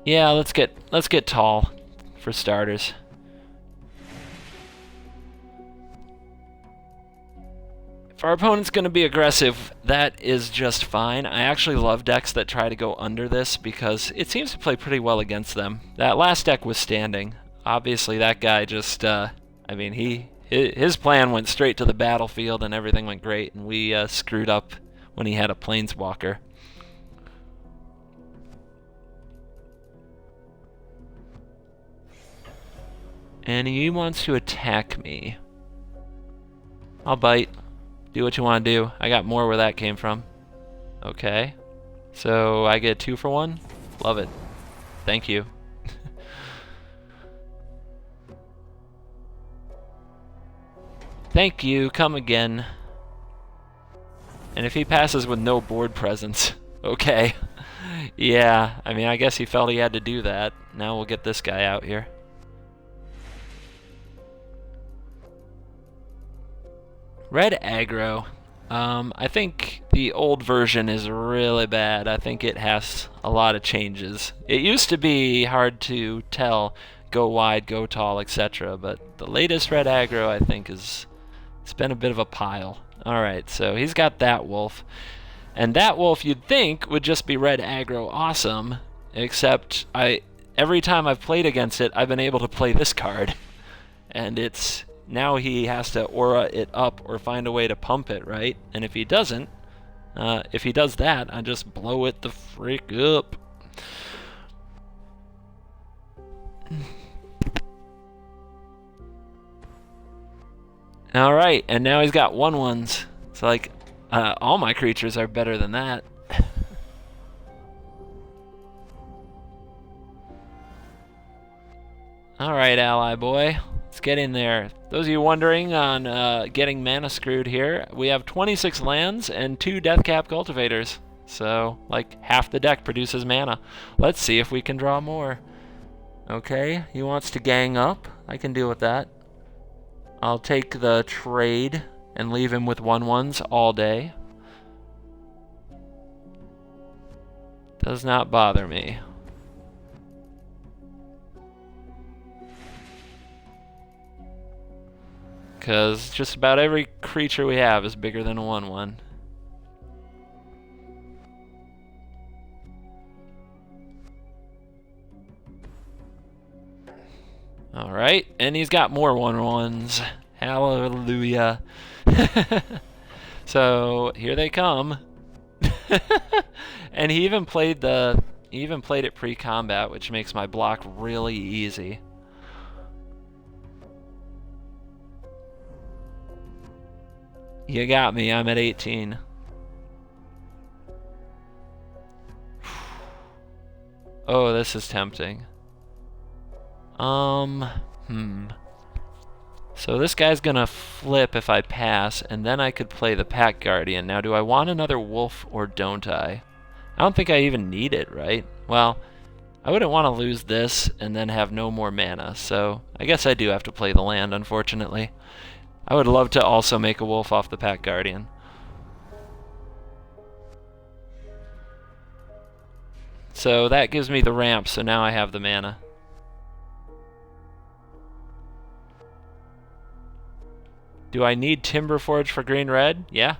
Yeah, let's get tall for starters. If our opponent's going to be aggressive, that is just fine. I actually love decks that try to go under this because it seems to play pretty well against them. That last deck was standing. Obviously, that guy just, I mean, his plan went straight to the battlefield and everything went great, and we screwed up when he had a Planeswalker. And he wants to attack me. I'll bite. Do what you want to do. I got more where that came from. Okay. So I get 2 for 1? Love it. Thank you. Thank you. Come again. And if he passes with no board presence, okay. Yeah, I mean, I guess he felt he had to do that. Now we'll get this guy out here. Red aggro. I think the old version is really bad. I think it has a lot of changes. It used to be hard to tell, go wide, go tall, etc. But the latest red aggro, I think, it's been a bit of a pile. Alright, so he's got that wolf. And that wolf, you'd think, would just be red aggro awesome, except every time I've played against it, I've been able to play this card. And it's... now he has to aura it up or find a way to pump it, right? And if he doesn't, if he does that, I just blow it the frick up. Alright, and now he's got 1/1s. It's like, all my creatures are better than that. Alright, ally boy. Let's get in there. Those of you wondering on getting mana screwed here, we have 26 lands and 2 Deathcap Cultivators. So, like, half the deck produces mana. Let's see if we can draw more. Okay, he wants to gang up. I can deal with that. I'll take the trade and leave him with 1/1s all day. Does not bother me. Because just about every creature we have is bigger than a 1/1. Alright, and he's got more 1/1s. Hallelujah. So, here they come. And he even played it pre-combat, which makes my block really easy. You got me, I'm at 18. Oh, this is tempting. So this guy's gonna flip if I pass, and then I could play the Pack Guardian. Now, do I want another wolf or don't I? I don't think I even need it, right? Well, I wouldn't want to lose this and then have no more mana, so I guess I do have to play the land, unfortunately. I would love to also make a wolf off the Pack Guardian. So that gives me the ramp, so now I have the mana. Do I need Timber Forge for green-red? Yeah.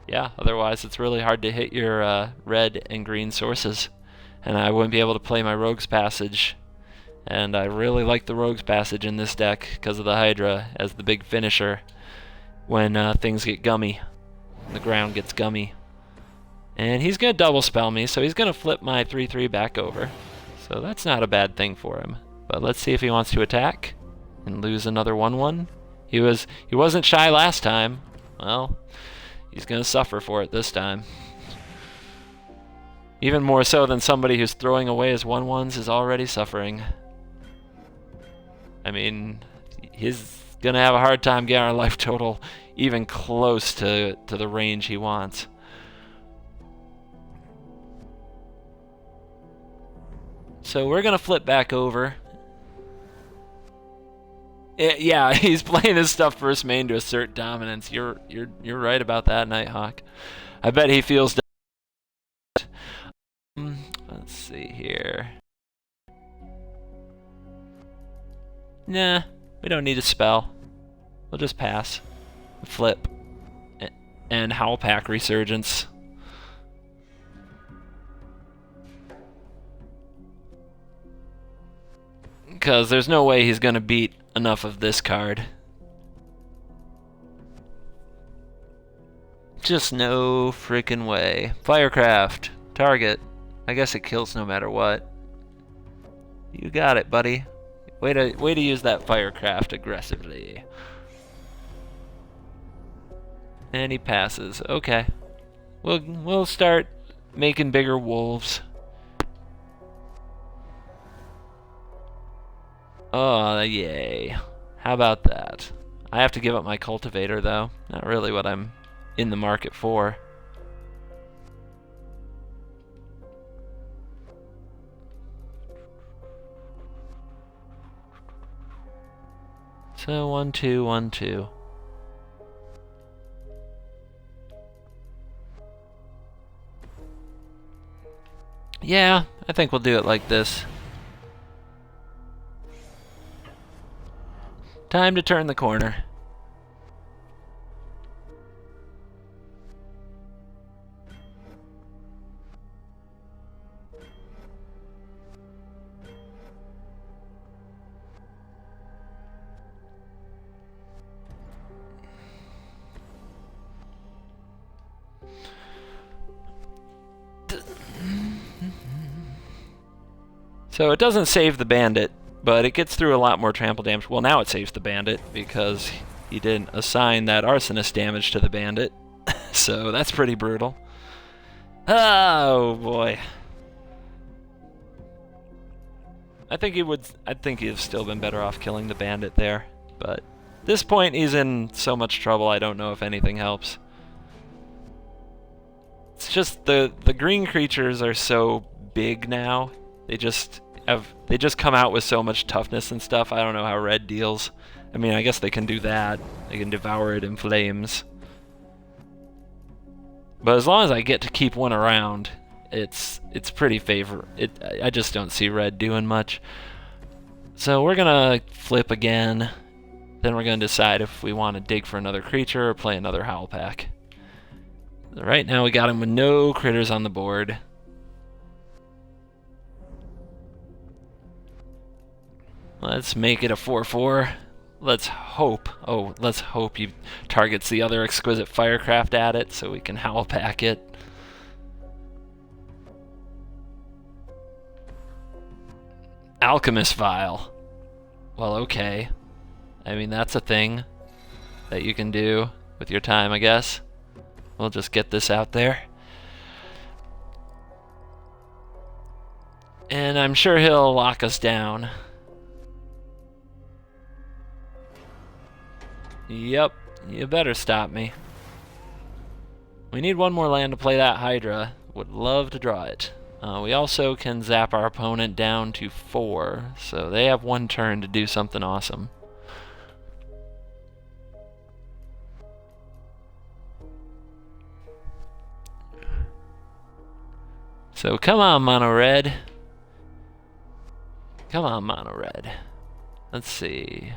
Yeah, otherwise it's really hard to hit your red and green sources. And I wouldn't be able to play my Rogue's Passage. And I really like the Rogue's Passage in this deck because of the Hydra as the big finisher when things get gummy. The ground gets gummy. And he's going to double spell me, so he's going to flip my 3/3 back over. So that's not a bad thing for him. But let's see if he wants to attack and lose another 1/1. He wasn't shy last time. Well, he's going to suffer for it this time. Even more so than somebody who's throwing away his 1/1s is already suffering. I mean, he's going to have a hard time getting our life total even close to the range he wants. So we're going to flip back over. Yeah, he's playing his stuff first main to assert dominance. You're right about that, Nighthawk. I bet he feels. Let's see here. Nah, we don't need a spell. We'll just pass. Flip. And Howlpack Resurgence. Because there's no way he's going to beat enough of this card. Just no freaking way. Firecraft. Target. I guess it kills no matter what. You got it, buddy. Way to use that Firecraft aggressively. And he passes. Okay. We'll start making bigger wolves. Oh, yay. How about that? I have to give up my cultivator, though. Not really what I'm in the market for. So 1-2, 1-2. Yeah, I think we'll do it like this. Time to turn the corner. So it doesn't save the Bandit, but it gets through a lot more trample damage. Well, now it saves the Bandit because he didn't assign that Arsonist damage to the Bandit. So that's pretty brutal. Oh boy. I think he'd have still been better off killing the Bandit there, but at this point he's in so much trouble I don't know if anything helps. It's just the green creatures are so big now. They just come out with so much toughness and stuff. I don't know how red deals. I mean, I guess they can do that. They can devour it in flames. But as long as I get to keep one around, it's pretty favorable. I just don't see red doing much. So we're gonna flip again. Then we're gonna decide if we want to dig for another creature or play another Howlpack. Right now we got him with no critters on the board. Let's make it a 4/4. Let's hope he targets the other Exquisite Firecraft at it so we can Howlpack it. Alchemist Vial. Well, okay. I mean, that's a thing that you can do with your time, I guess. We'll just get this out there. And I'm sure he'll lock us down. Yep, you better stop me. We need one more land to play that Hydra. Would love to draw it. We also can zap our opponent down to 4, so they have one turn to do something awesome. So come on, Mono Red. Come on, Mono Red. Let's see.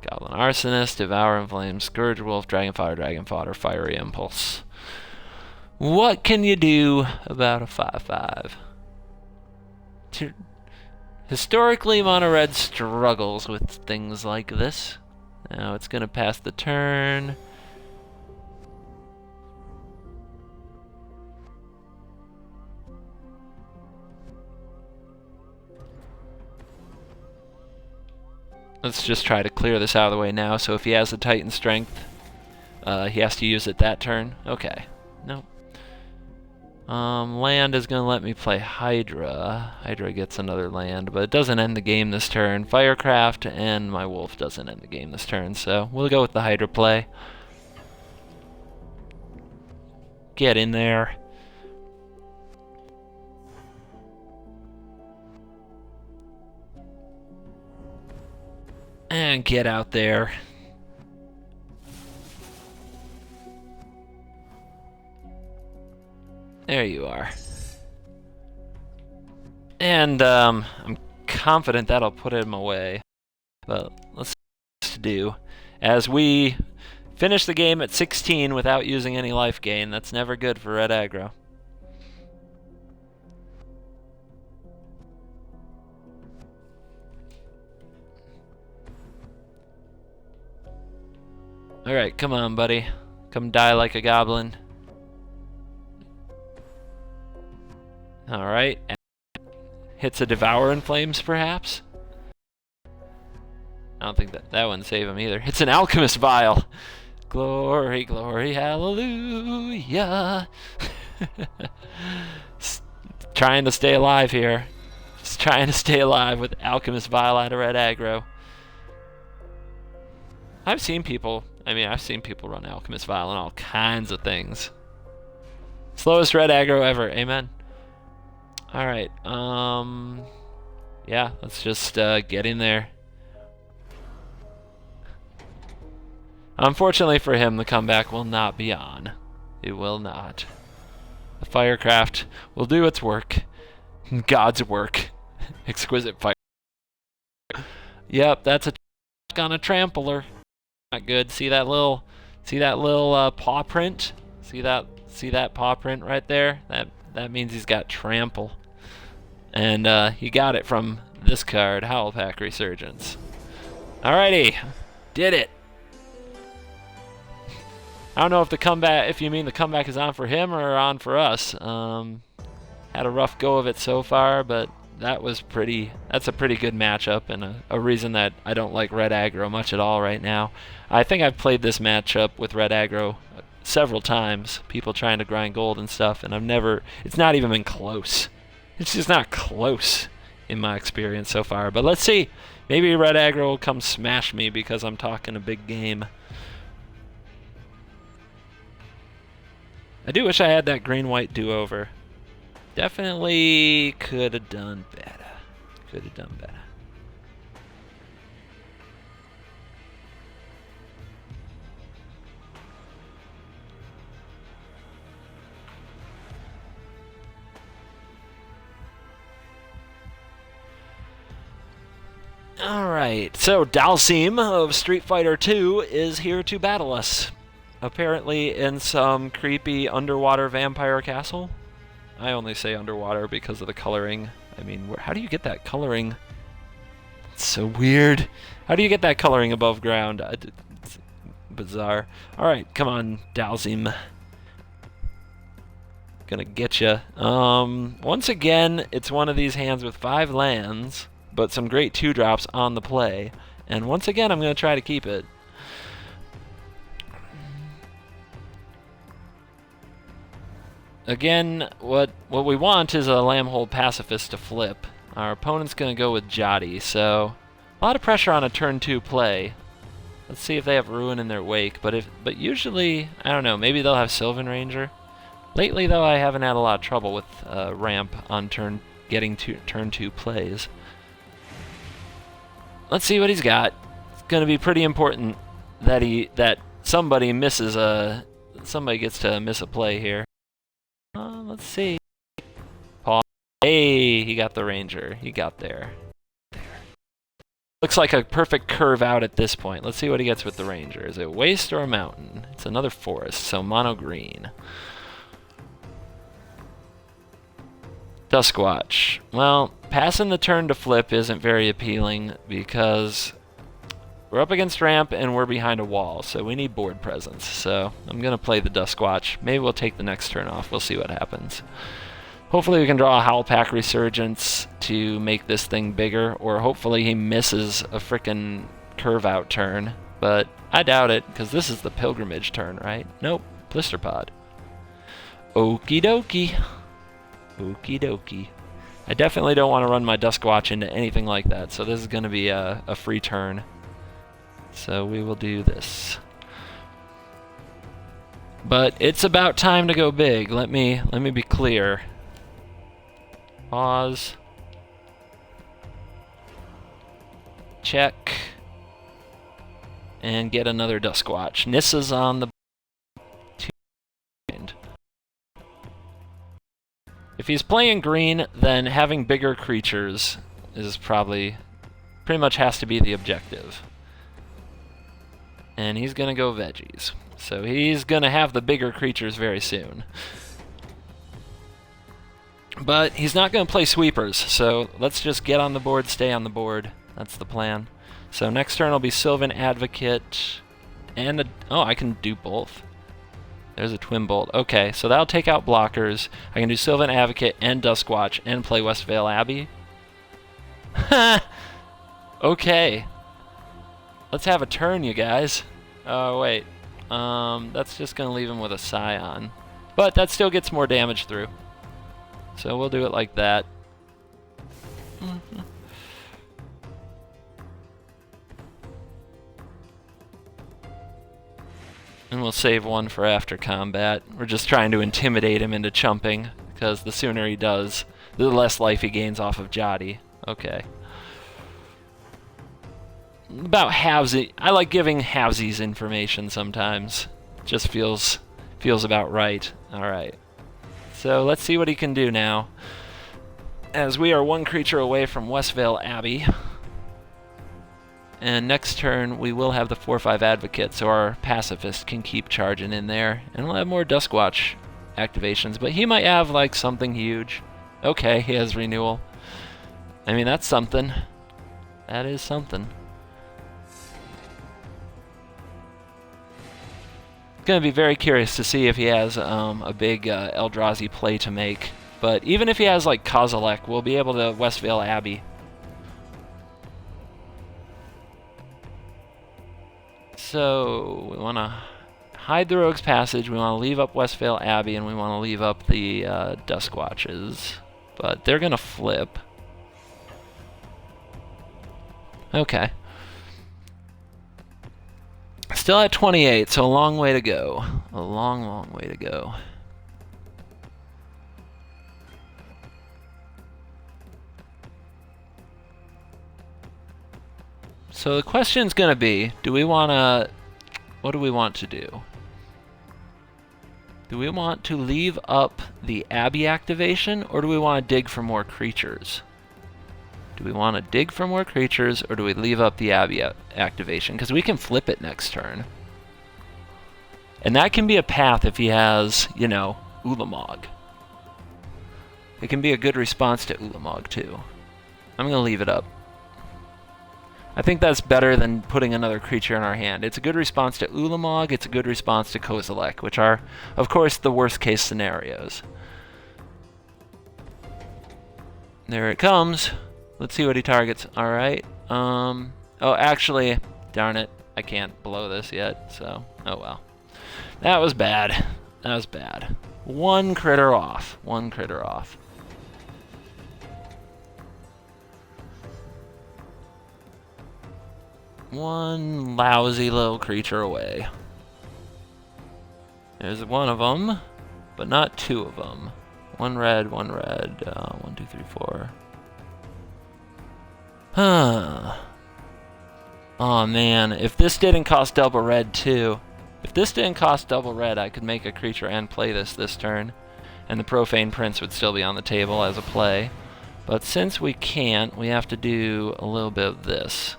Goblin Arsonist, Devour and Flame, Scourge Wolf, Dragonfire, Dragon Fodder, Fiery Impulse. What can you do about a 5/5? Historically, Mono Red struggles with things like this. Now it's going to pass the turn. Let's just try to clear this out of the way now, so if he has the Titan Strength, he has to use it that turn. Okay. Nope. Land is going to let me play Hydra. Hydra gets another land, but it doesn't end the game this turn. Firecraft and my Wolf doesn't end the game this turn, so we'll go with the Hydra play. Get in there. And get out there. There you are. And I'm confident that'll put him away. But let's do. As we finish the game at 16 without using any life gain, that's never good for red aggro. Alright, come on, buddy. Come die like a goblin. Alright. Hits a Devour in Flames, perhaps? I don't think that would save him either. It's an Alchemist Vial! Glory, glory, hallelujah! Trying to stay alive here. Just trying to stay alive with Alchemist Vial out of red aggro. I've seen people run Alchemist Vial and all kinds of things. Slowest red aggro ever, amen. Alright, yeah, let's just get in there. Unfortunately for him, the comeback will not be on. It will not. The Firecraft will do its work. God's work. Exquisite Fire. Yep, that's on a trampler. Not good. See that little paw print? See that paw print right there? That means he's got trample. And he got it from this card, Howlpack Resurgence. Alrighty, did it. I don't know if you mean the comeback is on for him or on for us. Had a rough go of it so far, but that's a pretty good matchup and a reason that I don't like red aggro much at all right now. I think I've played this matchup with red aggro several times, people trying to grind gold and stuff, and it's not even been close. It's just not close in my experience so far. But let's see. Maybe red aggro will come smash me because I'm talking a big game. I do wish I had that green-white do-over. Definitely could have done better. Could have done better. Alright, so Dhalsim of Street Fighter 2 is here to battle us. Apparently in some creepy underwater vampire castle. I only say underwater because of the coloring. I mean, how do you get that coloring? It's so weird. How do you get that coloring above ground? It's bizarre. Alright, come on, Dhalsim. Gonna get ya. Once again, it's one of these hands with 5 lands, but some great 2-drops on the play. And once again, I'm gonna try to keep it. Again, what we want is a Lambholt Pacifist to flip. Our opponent's going to go with Jotty, so a lot of pressure on a turn 2 play. Let's see if they have Ruin in their wake, but usually, I don't know, maybe they'll have Sylvan Ranger. Lately, though, I haven't had a lot of trouble with ramp on turn 2 plays. Let's see what he's got. It's going to be pretty important that somebody gets to miss a play here. Let's see. Paul. Hey, he got the Ranger. He got there. Looks like a perfect curve out at this point. Let's see what he gets with the Ranger. Is it waste or a mountain? It's another forest, so mono green. Duskwatch. Well, passing the turn to flip isn't very appealing because we're up against ramp and we're behind a wall, so we need board presence. So I'm going to play the Duskwatch. Maybe we'll take the next turn off. We'll see what happens. Hopefully we can draw a Howlpack Resurgence to make this thing bigger, or hopefully he misses a frickin' curve out turn. But I doubt it, because this is the Pilgrimage turn, right? Nope. Blisterpod. Okie dokie. Okie dokie. I definitely don't want to run my Duskwatch into anything like that, so this is going to be a free turn. So we will do this. But it's about time to go big. Let me be clear. Pause. Check. and get another Duskwatch. Nissa's on the two. If he's playing green, then having bigger creatures is probably pretty much has to be the objective. And he's gonna go veggies. So he's gonna have the bigger creatures very soon. But he's not gonna play sweepers, so let's just get on the board, stay on the board. That's the plan. So next turn will be Sylvan Advocate and oh, I can do both. There's a Twin Bolt. Okay, so that'll take out blockers. I can do Sylvan Advocate and Duskwatch and play Westvale Abbey. Okay. Let's have a turn, you guys. Oh, wait. That's just going to leave him with a Scion. But that still gets more damage through. So we'll do it like that. And we'll save one for after combat. We're just trying to intimidate him into chumping, because the sooner he does, the less life he gains off of Jotty. Okay. About halvesy. I like giving halvesies information sometimes. Just feels about right. Alright. So let's see what he can do now. As we are one creature away from Westvale Abbey. And next turn, we will have the 4/5 Advocate, so our Pacifist can keep charging in there. And we'll have more Duskwatch activations, but he might have, like, something huge. Okay, he has Renewal. I mean, that's something. That is something. Going to be very curious to see if he has a big Eldrazi play to make. But even if he has, like, Kozilek, we'll be able to Westvale Abbey. So, we want to hide the Rogue's Passage, we want to leave up Westvale Abbey, and we want to leave up the Duskwatches. But they're going to flip. Okay. Still at 28, so a long way to go. A long, long way to go. So the question's going to be, what do we want to do? Do we want to leave up the Abbey activation, or do we want to dig for more creatures? Do we want to dig for more creatures, or do we leave up the Abbey activation? Because we can flip it next turn. And that can be a path if he has, you know, Ulamog. It can be a good response to Ulamog, too. I'm going to leave it up. I think that's better than putting another creature in our hand. It's a good response to Ulamog, it's a good response to Kozilek, which are, of course, the worst case scenarios. There it comes. Let's see what he targets. Alright. Oh, actually, darn it. I can't blow this yet, so, oh well. That was bad. That was bad. One critter off. One critter off. One lousy little creature away. There's one of them, but not two of them. One red, 1, 2, 3, 4. Huh. Oh man, if this didn't cost double red too. If this didn't cost double red, I could make a creature and play this turn. And the Profane Prince would still be on the table as a play. But since we can't, we have to do a little bit of this.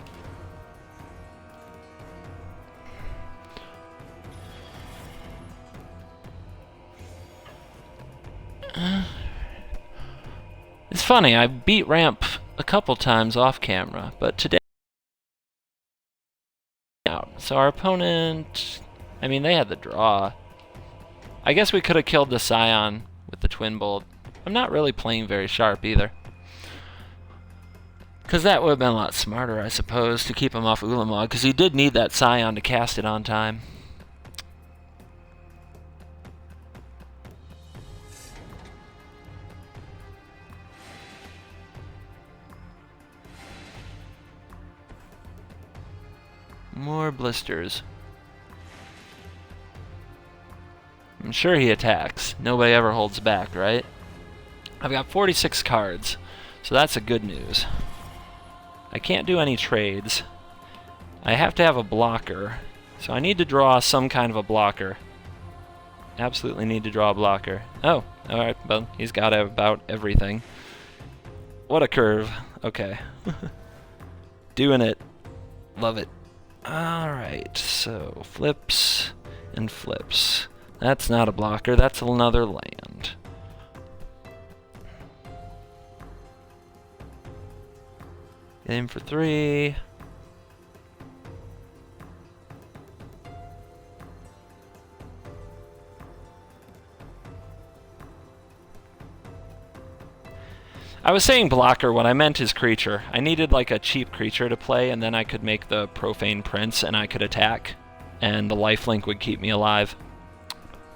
It's funny, I beat Ramp a couple times off camera, but today out. So our opponent, I mean, they had the draw. I guess we could have killed the Scion with the Twin Bolt. I'm not really playing very sharp either. Because that would have been a lot smarter, I suppose, to keep him off Ulamog, because he did need that Scion to cast it on time. More blisters. I'm sure he attacks. Nobody ever holds back, right? I've got 46 cards, so that's a good news. I can't do any trades. I have to have a blocker. So I need to draw some kind of a blocker. Absolutely need to draw a blocker. Oh, alright, well, he's got about everything. What a curve. Okay. Doing it. Love it. Alright, so flips and flips. That's not a blocker, that's another land. Game for 3. I was saying blocker, what I meant is creature. I needed like a cheap creature to play, and then I could make the Profane Prince, and I could attack, and the lifelink would keep me alive.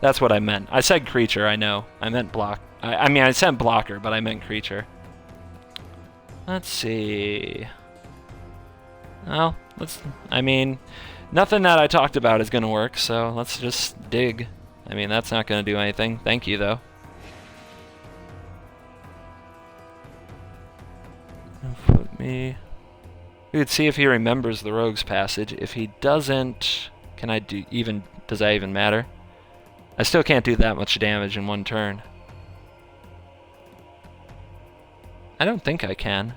That's what I meant. I said creature, I know. I meant block. I mean, I said blocker, but I meant creature. Let's see. Well, I mean, nothing that I talked about is going to work, so let's just dig. I mean, that's not going to do anything. Thank you, though. Put me. We could see if he remembers the Rogue's Passage. If he doesn't, can I do even? Does that even matter? I still can't do that much damage in one turn. I don't think I can.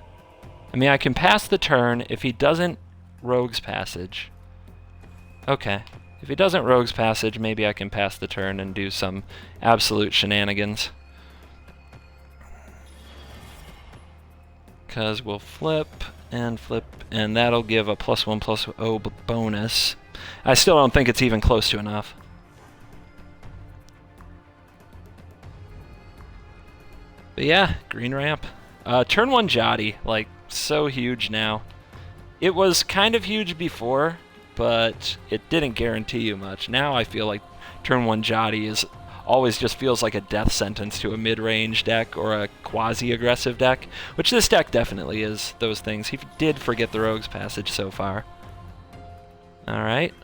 I mean, I can pass the turn if he doesn't Rogue's Passage. Okay. If he doesn't Rogue's Passage, maybe I can pass the turn and do some absolute shenanigans. Because we'll flip, and that'll give a +1/+0 bonus. I still don't think it's even close to enough. But yeah, green ramp. Turn 1 Jotty, like, so huge now. It was kind of huge before, but it didn't guarantee you much. Now I feel like turn 1 Jotty is always just feels like a death sentence to a mid-range deck or a quasi-aggressive deck, which this deck definitely is those things. He did forget the Rogue's Passage so far. Alright.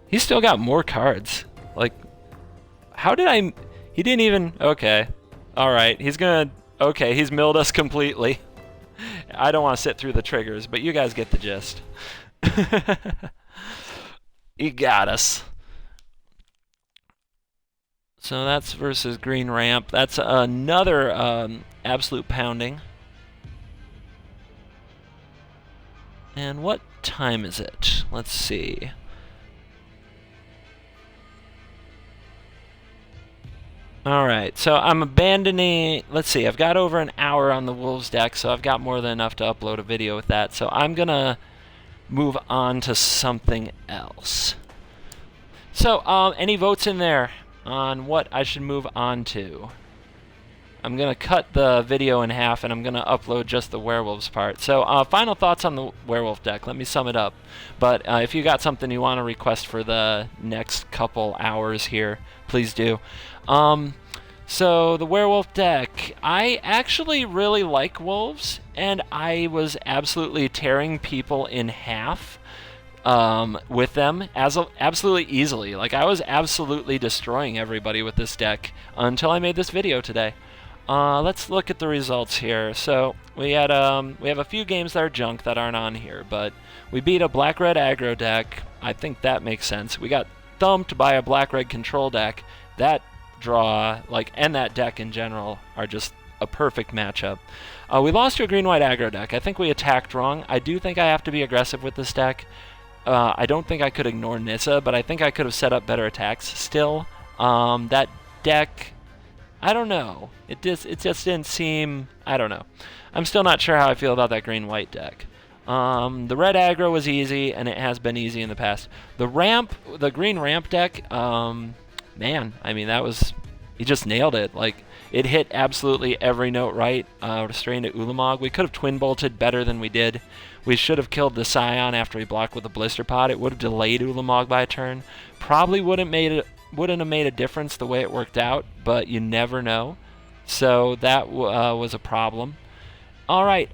He's still got more cards. Like, how did I... He didn't even... Okay. Alright, he's gonna... Okay, he's milled us completely. I don't want to sit through the triggers, but you guys get the gist. He got us. So that's versus green ramp. That's another absolute pounding. And what time is it? Let's see. Alright, so I'm abandoning... Let's see, I've got over an hour on the Wolves deck, so I've got more than enough to upload a video with that. So I'm gonna move on to something else. So, any votes in there on what I should move on to? I'm going to cut the video in half and I'm going to upload just the werewolves part. So, final thoughts on the werewolf deck. Let me sum it up. But if you got something you want to request for the next couple hours here, please do. So, the werewolf deck. I actually really like wolves, and I was absolutely tearing people in half with them absolutely easily. Like, I was absolutely destroying everybody with this deck until I made this video today. Let's look at the results here. So, we have a few games that are junk that aren't on here, but we beat a black-red aggro deck. I think that makes sense. We got thumped by a black-red control deck. That draw, and that deck in general are just a perfect matchup. We lost to a green-white aggro deck. I think we attacked wrong. I do think I have to be aggressive with this deck. I don't think I could ignore Nissa, but I think I could have set up better attacks still. That deck, I don't know. It just didn't seem... I don't know. I'm still not sure how I feel about that green-white deck. The red aggro was easy, and it has been easy in the past. The green ramp deck, man, I mean, that was... He just nailed it. Like, it hit absolutely every note right. Restrained at Ulamog. We could have twin bolted better than we did. We should have killed the Scion after we blocked with the Blister Pod. It would have delayed Ulamog by a turn. Probably wouldn't have made a difference the way it worked out, but you never know. So that was a problem. All right.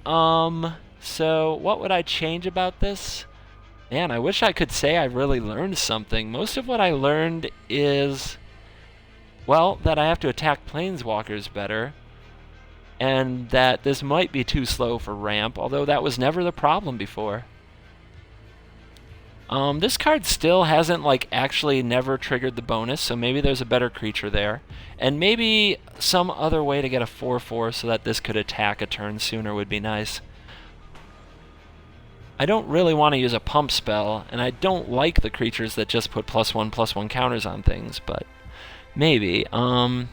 So what would I change about this? Man, I wish I could say I really learned something. Most of what I learned is, well, that I have to attack Planeswalkers better. and that this might be too slow for ramp, although that was never the problem before. This card still hasn't, like, actually never triggered the bonus, so maybe there's a better creature there. And maybe some other way to get a 4/4 so that this could attack a turn sooner would be nice. I don't really want to use a pump spell, and I don't like the creatures that just put +1/+1 counters on things, but maybe. I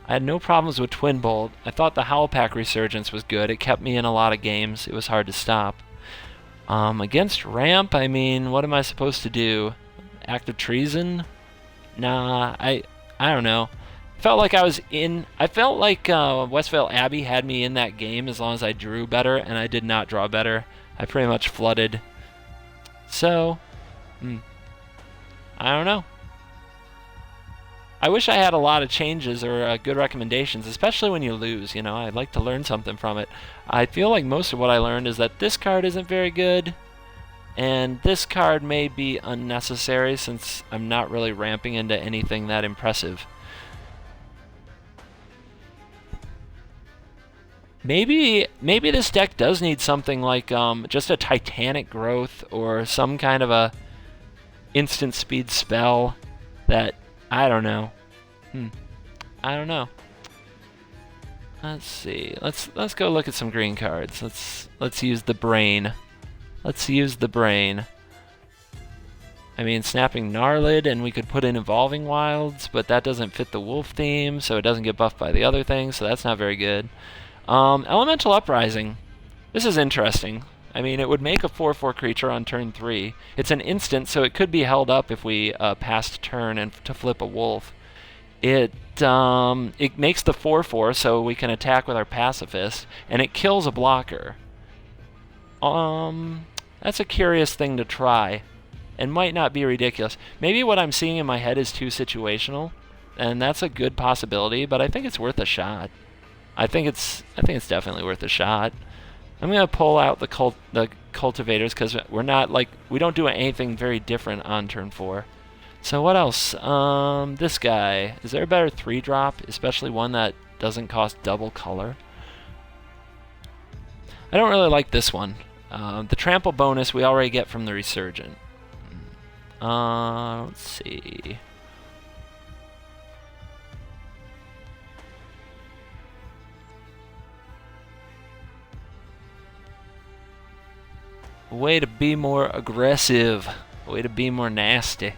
had no problems with Twin Bolt. I thought the Howlpack Resurgence was good. It kept me in a lot of games. It was hard to stop. Against ramp, I mean, what am I supposed to do? Act of treason? Nah, I don't know. I felt like Westvale Abbey had me in that game as long as I drew better, and I did not draw better. I pretty much flooded. So, I don't know. I wish I had a lot of changes or good recommendations, especially when you lose. You know, I'd like to learn something from it. I feel like most of what I learned is that this card isn't very good, and this card may be unnecessary since I'm not really ramping into anything that impressive. Maybe this deck does need something like just a Titanic Growth or some kind of a instant speed spell that, I don't know. I don't know. Let's see. Let's go look at some green cards. Let's use the brain. Let's use the brain. I mean, Snapping Gnarlid, and we could put in Evolving Wilds, but that doesn't fit the wolf theme, so it doesn't get buffed by the other things, so that's not very good. Elemental Uprising. This is interesting. I mean, it would make a 4/4 creature on turn 3. It's an instant, so it could be held up if we passed turn and to flip a wolf. It makes the 4/4, so we can attack with our Pacifist, and it kills a blocker. That's a curious thing to try, and might not be ridiculous. Maybe what I'm seeing in my head is too situational, and that's a good possibility, but I think it's worth a shot. I think it's definitely worth a shot. I'm gonna pull out the cultivators because we don't do anything very different on turn 4. So what else? This guy. Is there a better 3-drop, especially one that doesn't cost double color? I don't really like this one. The trample bonus we already get from the Resurgent. Let's see. A way to be more aggressive. A way to be more nasty.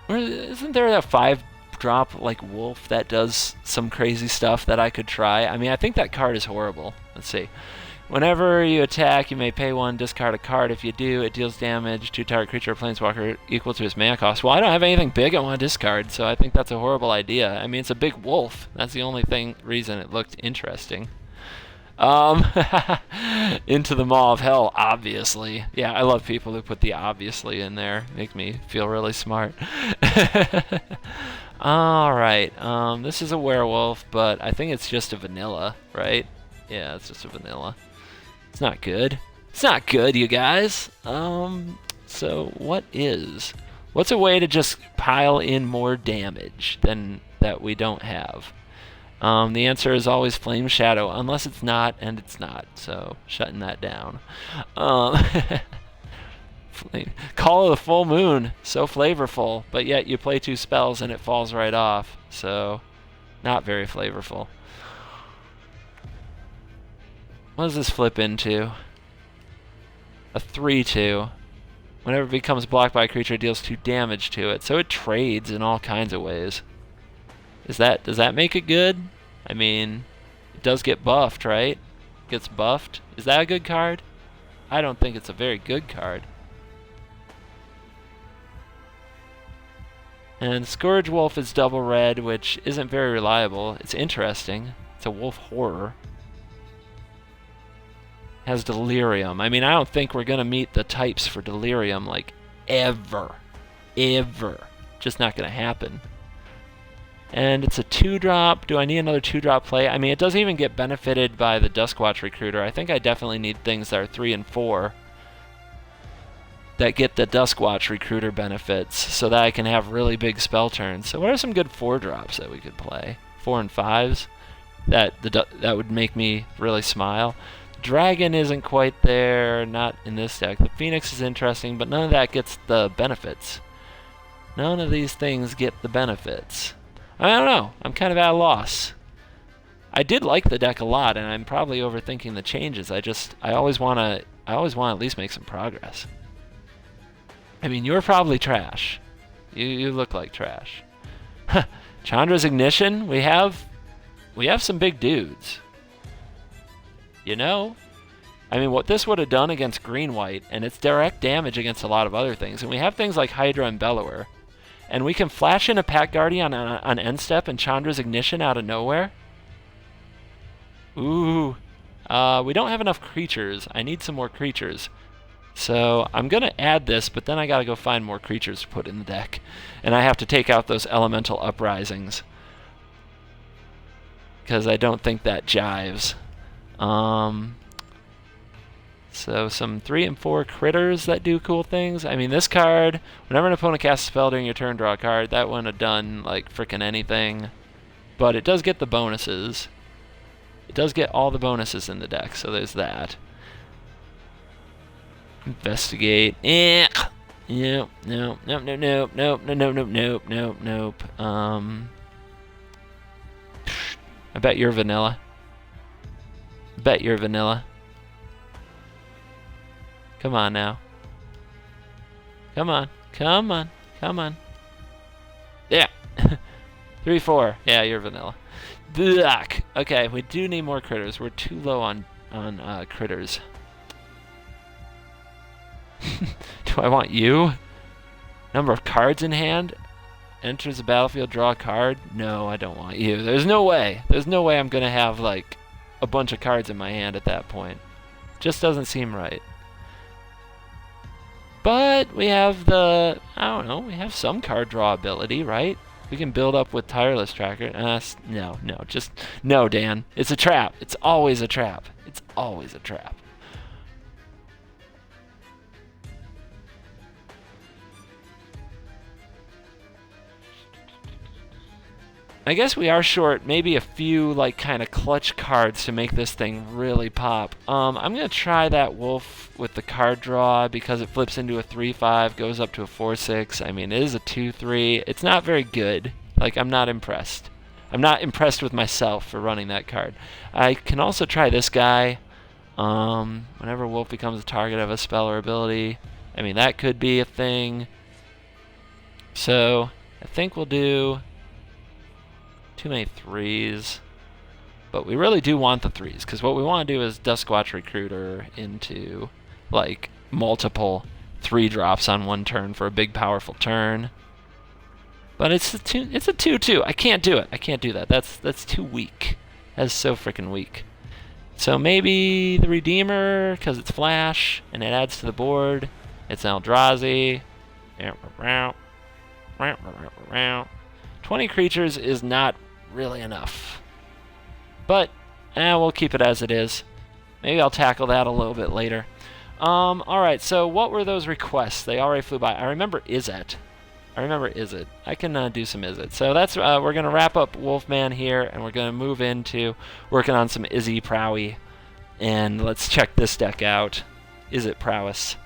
Isn't there a 5-drop like wolf that does some crazy stuff that I could try? I mean, I think that card is horrible. Let's see. Whenever you attack, you may pay 1, discard a card. If you do, it deals damage to target creature or planeswalker equal to its mana cost. Well, I don't have anything big I want to discard, so I think that's a horrible idea. I mean, it's a big wolf. That's the only reason it looked interesting. Into the Maw of Hell, obviously. Yeah, I love people who put the obviously in there. Make me feel really smart. Alright, this is a werewolf, but I think it's just a vanilla, right? Yeah, it's just a vanilla. It's not good. It's not good, you guys. So what's a way to just pile in more damage than that we don't have? The answer is always Flame Shadow, unless it's not, and it's not. So, shutting that down. Call of the Full Moon, so flavorful, but yet you play 2 spells and it falls right off. So, not very flavorful. What does this flip into? A 3/2. Whenever it becomes blocked by a creature, it deals 2 damage to it. So it trades in all kinds of ways. Does that make it good? I mean, it does get buffed, right? Gets buffed. Is that a good card? I don't think it's a very good card. And Scourge Wolf is double red, which isn't very reliable. It's interesting. It's a wolf horror. Has Delirium. I mean, I don't think we're gonna meet the types for Delirium, like, ever. Ever. Just not gonna happen. And it's a 2-drop. Do I need another 2-drop play? I mean, it doesn't even get benefited by the Duskwatch Recruiter. I think I definitely need things that are 3 and 4 that get the Duskwatch Recruiter benefits so that I can have really big spell turns. So what are some good 4-drops that we could play? 4 and 5s, that would make me really smile. Dragon isn't quite there, not in this deck. The Phoenix is interesting, but none of that gets the benefits. None of these things get the benefits. I don't know. I'm kind of at a loss. I did like the deck a lot, and I'm probably overthinking the changes. I always want to at least make some progress. I mean, you're probably trash. You look like trash. Chandra's Ignition. We have some big dudes. You know? I mean, what this would have done against green-white, and it's direct damage against a lot of other things. And we have things like Hydra and Bellower. And we can flash in a Pack Guardian on end step and Chandra's Ignition out of nowhere. Ooh. We don't have enough creatures. I need some more creatures. So I'm going to add this, but then I got to go find more creatures to put in the deck. And I have to take out those elemental uprisings, because I don't think that jives. So some 3 and 4 critters that do cool things. I mean, this card, whenever an opponent casts a spell during your turn, draw a card. That wouldn't have done like frickin' anything. But it does get the bonuses. It does get all the bonuses in the deck, so there's that. Investigate. Nope. I bet you're vanilla. Come on now. Come on. Yeah. 3/4. Yeah, you're vanilla. Blech. Okay, we do need more critters. We're too low on critters. Do I want you? Number of cards in hand? Enters the battlefield, draw a card? No, I don't want you. There's no way. There's no way I'm going to have, like, a bunch of cards in my hand at that point. Just doesn't seem right. But we have I don't know, we have some card draw ability, right? We can build up with Tireless Tracker. No, Dan. It's a trap. It's always a trap. It's always a trap. I guess we are short maybe a few like kind of clutch cards to make this thing really pop. I'm going to try that Wolf with the card draw because it flips into a 3/5, goes up to a 4/6. I mean, it is a 2/3. It's not very good. Like, I'm not impressed. I'm not impressed with myself for running that card. I can also try this guy. Whenever Wolf becomes a target of a spell or ability. I mean, that could be a thing. So, I think we'll do too many 3s, but we really do want the 3s because what we want to do is Duskwatch Recruiter into like multiple 3-drops on one turn for a big powerful turn. But it's a 2/2. I can't do it. I can't do that. That's too weak. That's so freaking weak. So maybe the Redeemer because it's flash and it adds to the board. It's Eldrazi. 20 creatures is not really enough. But, we'll keep it as it is. Maybe I'll tackle that a little bit later. Alright, so what were those requests? They already flew by. I remember Izzet. I can do some Izzet. So that's, we're going to wrap up Wolfman here, and we're going to move into working on some Izzy Prowie. And let's check this deck out. Izzet Prowess.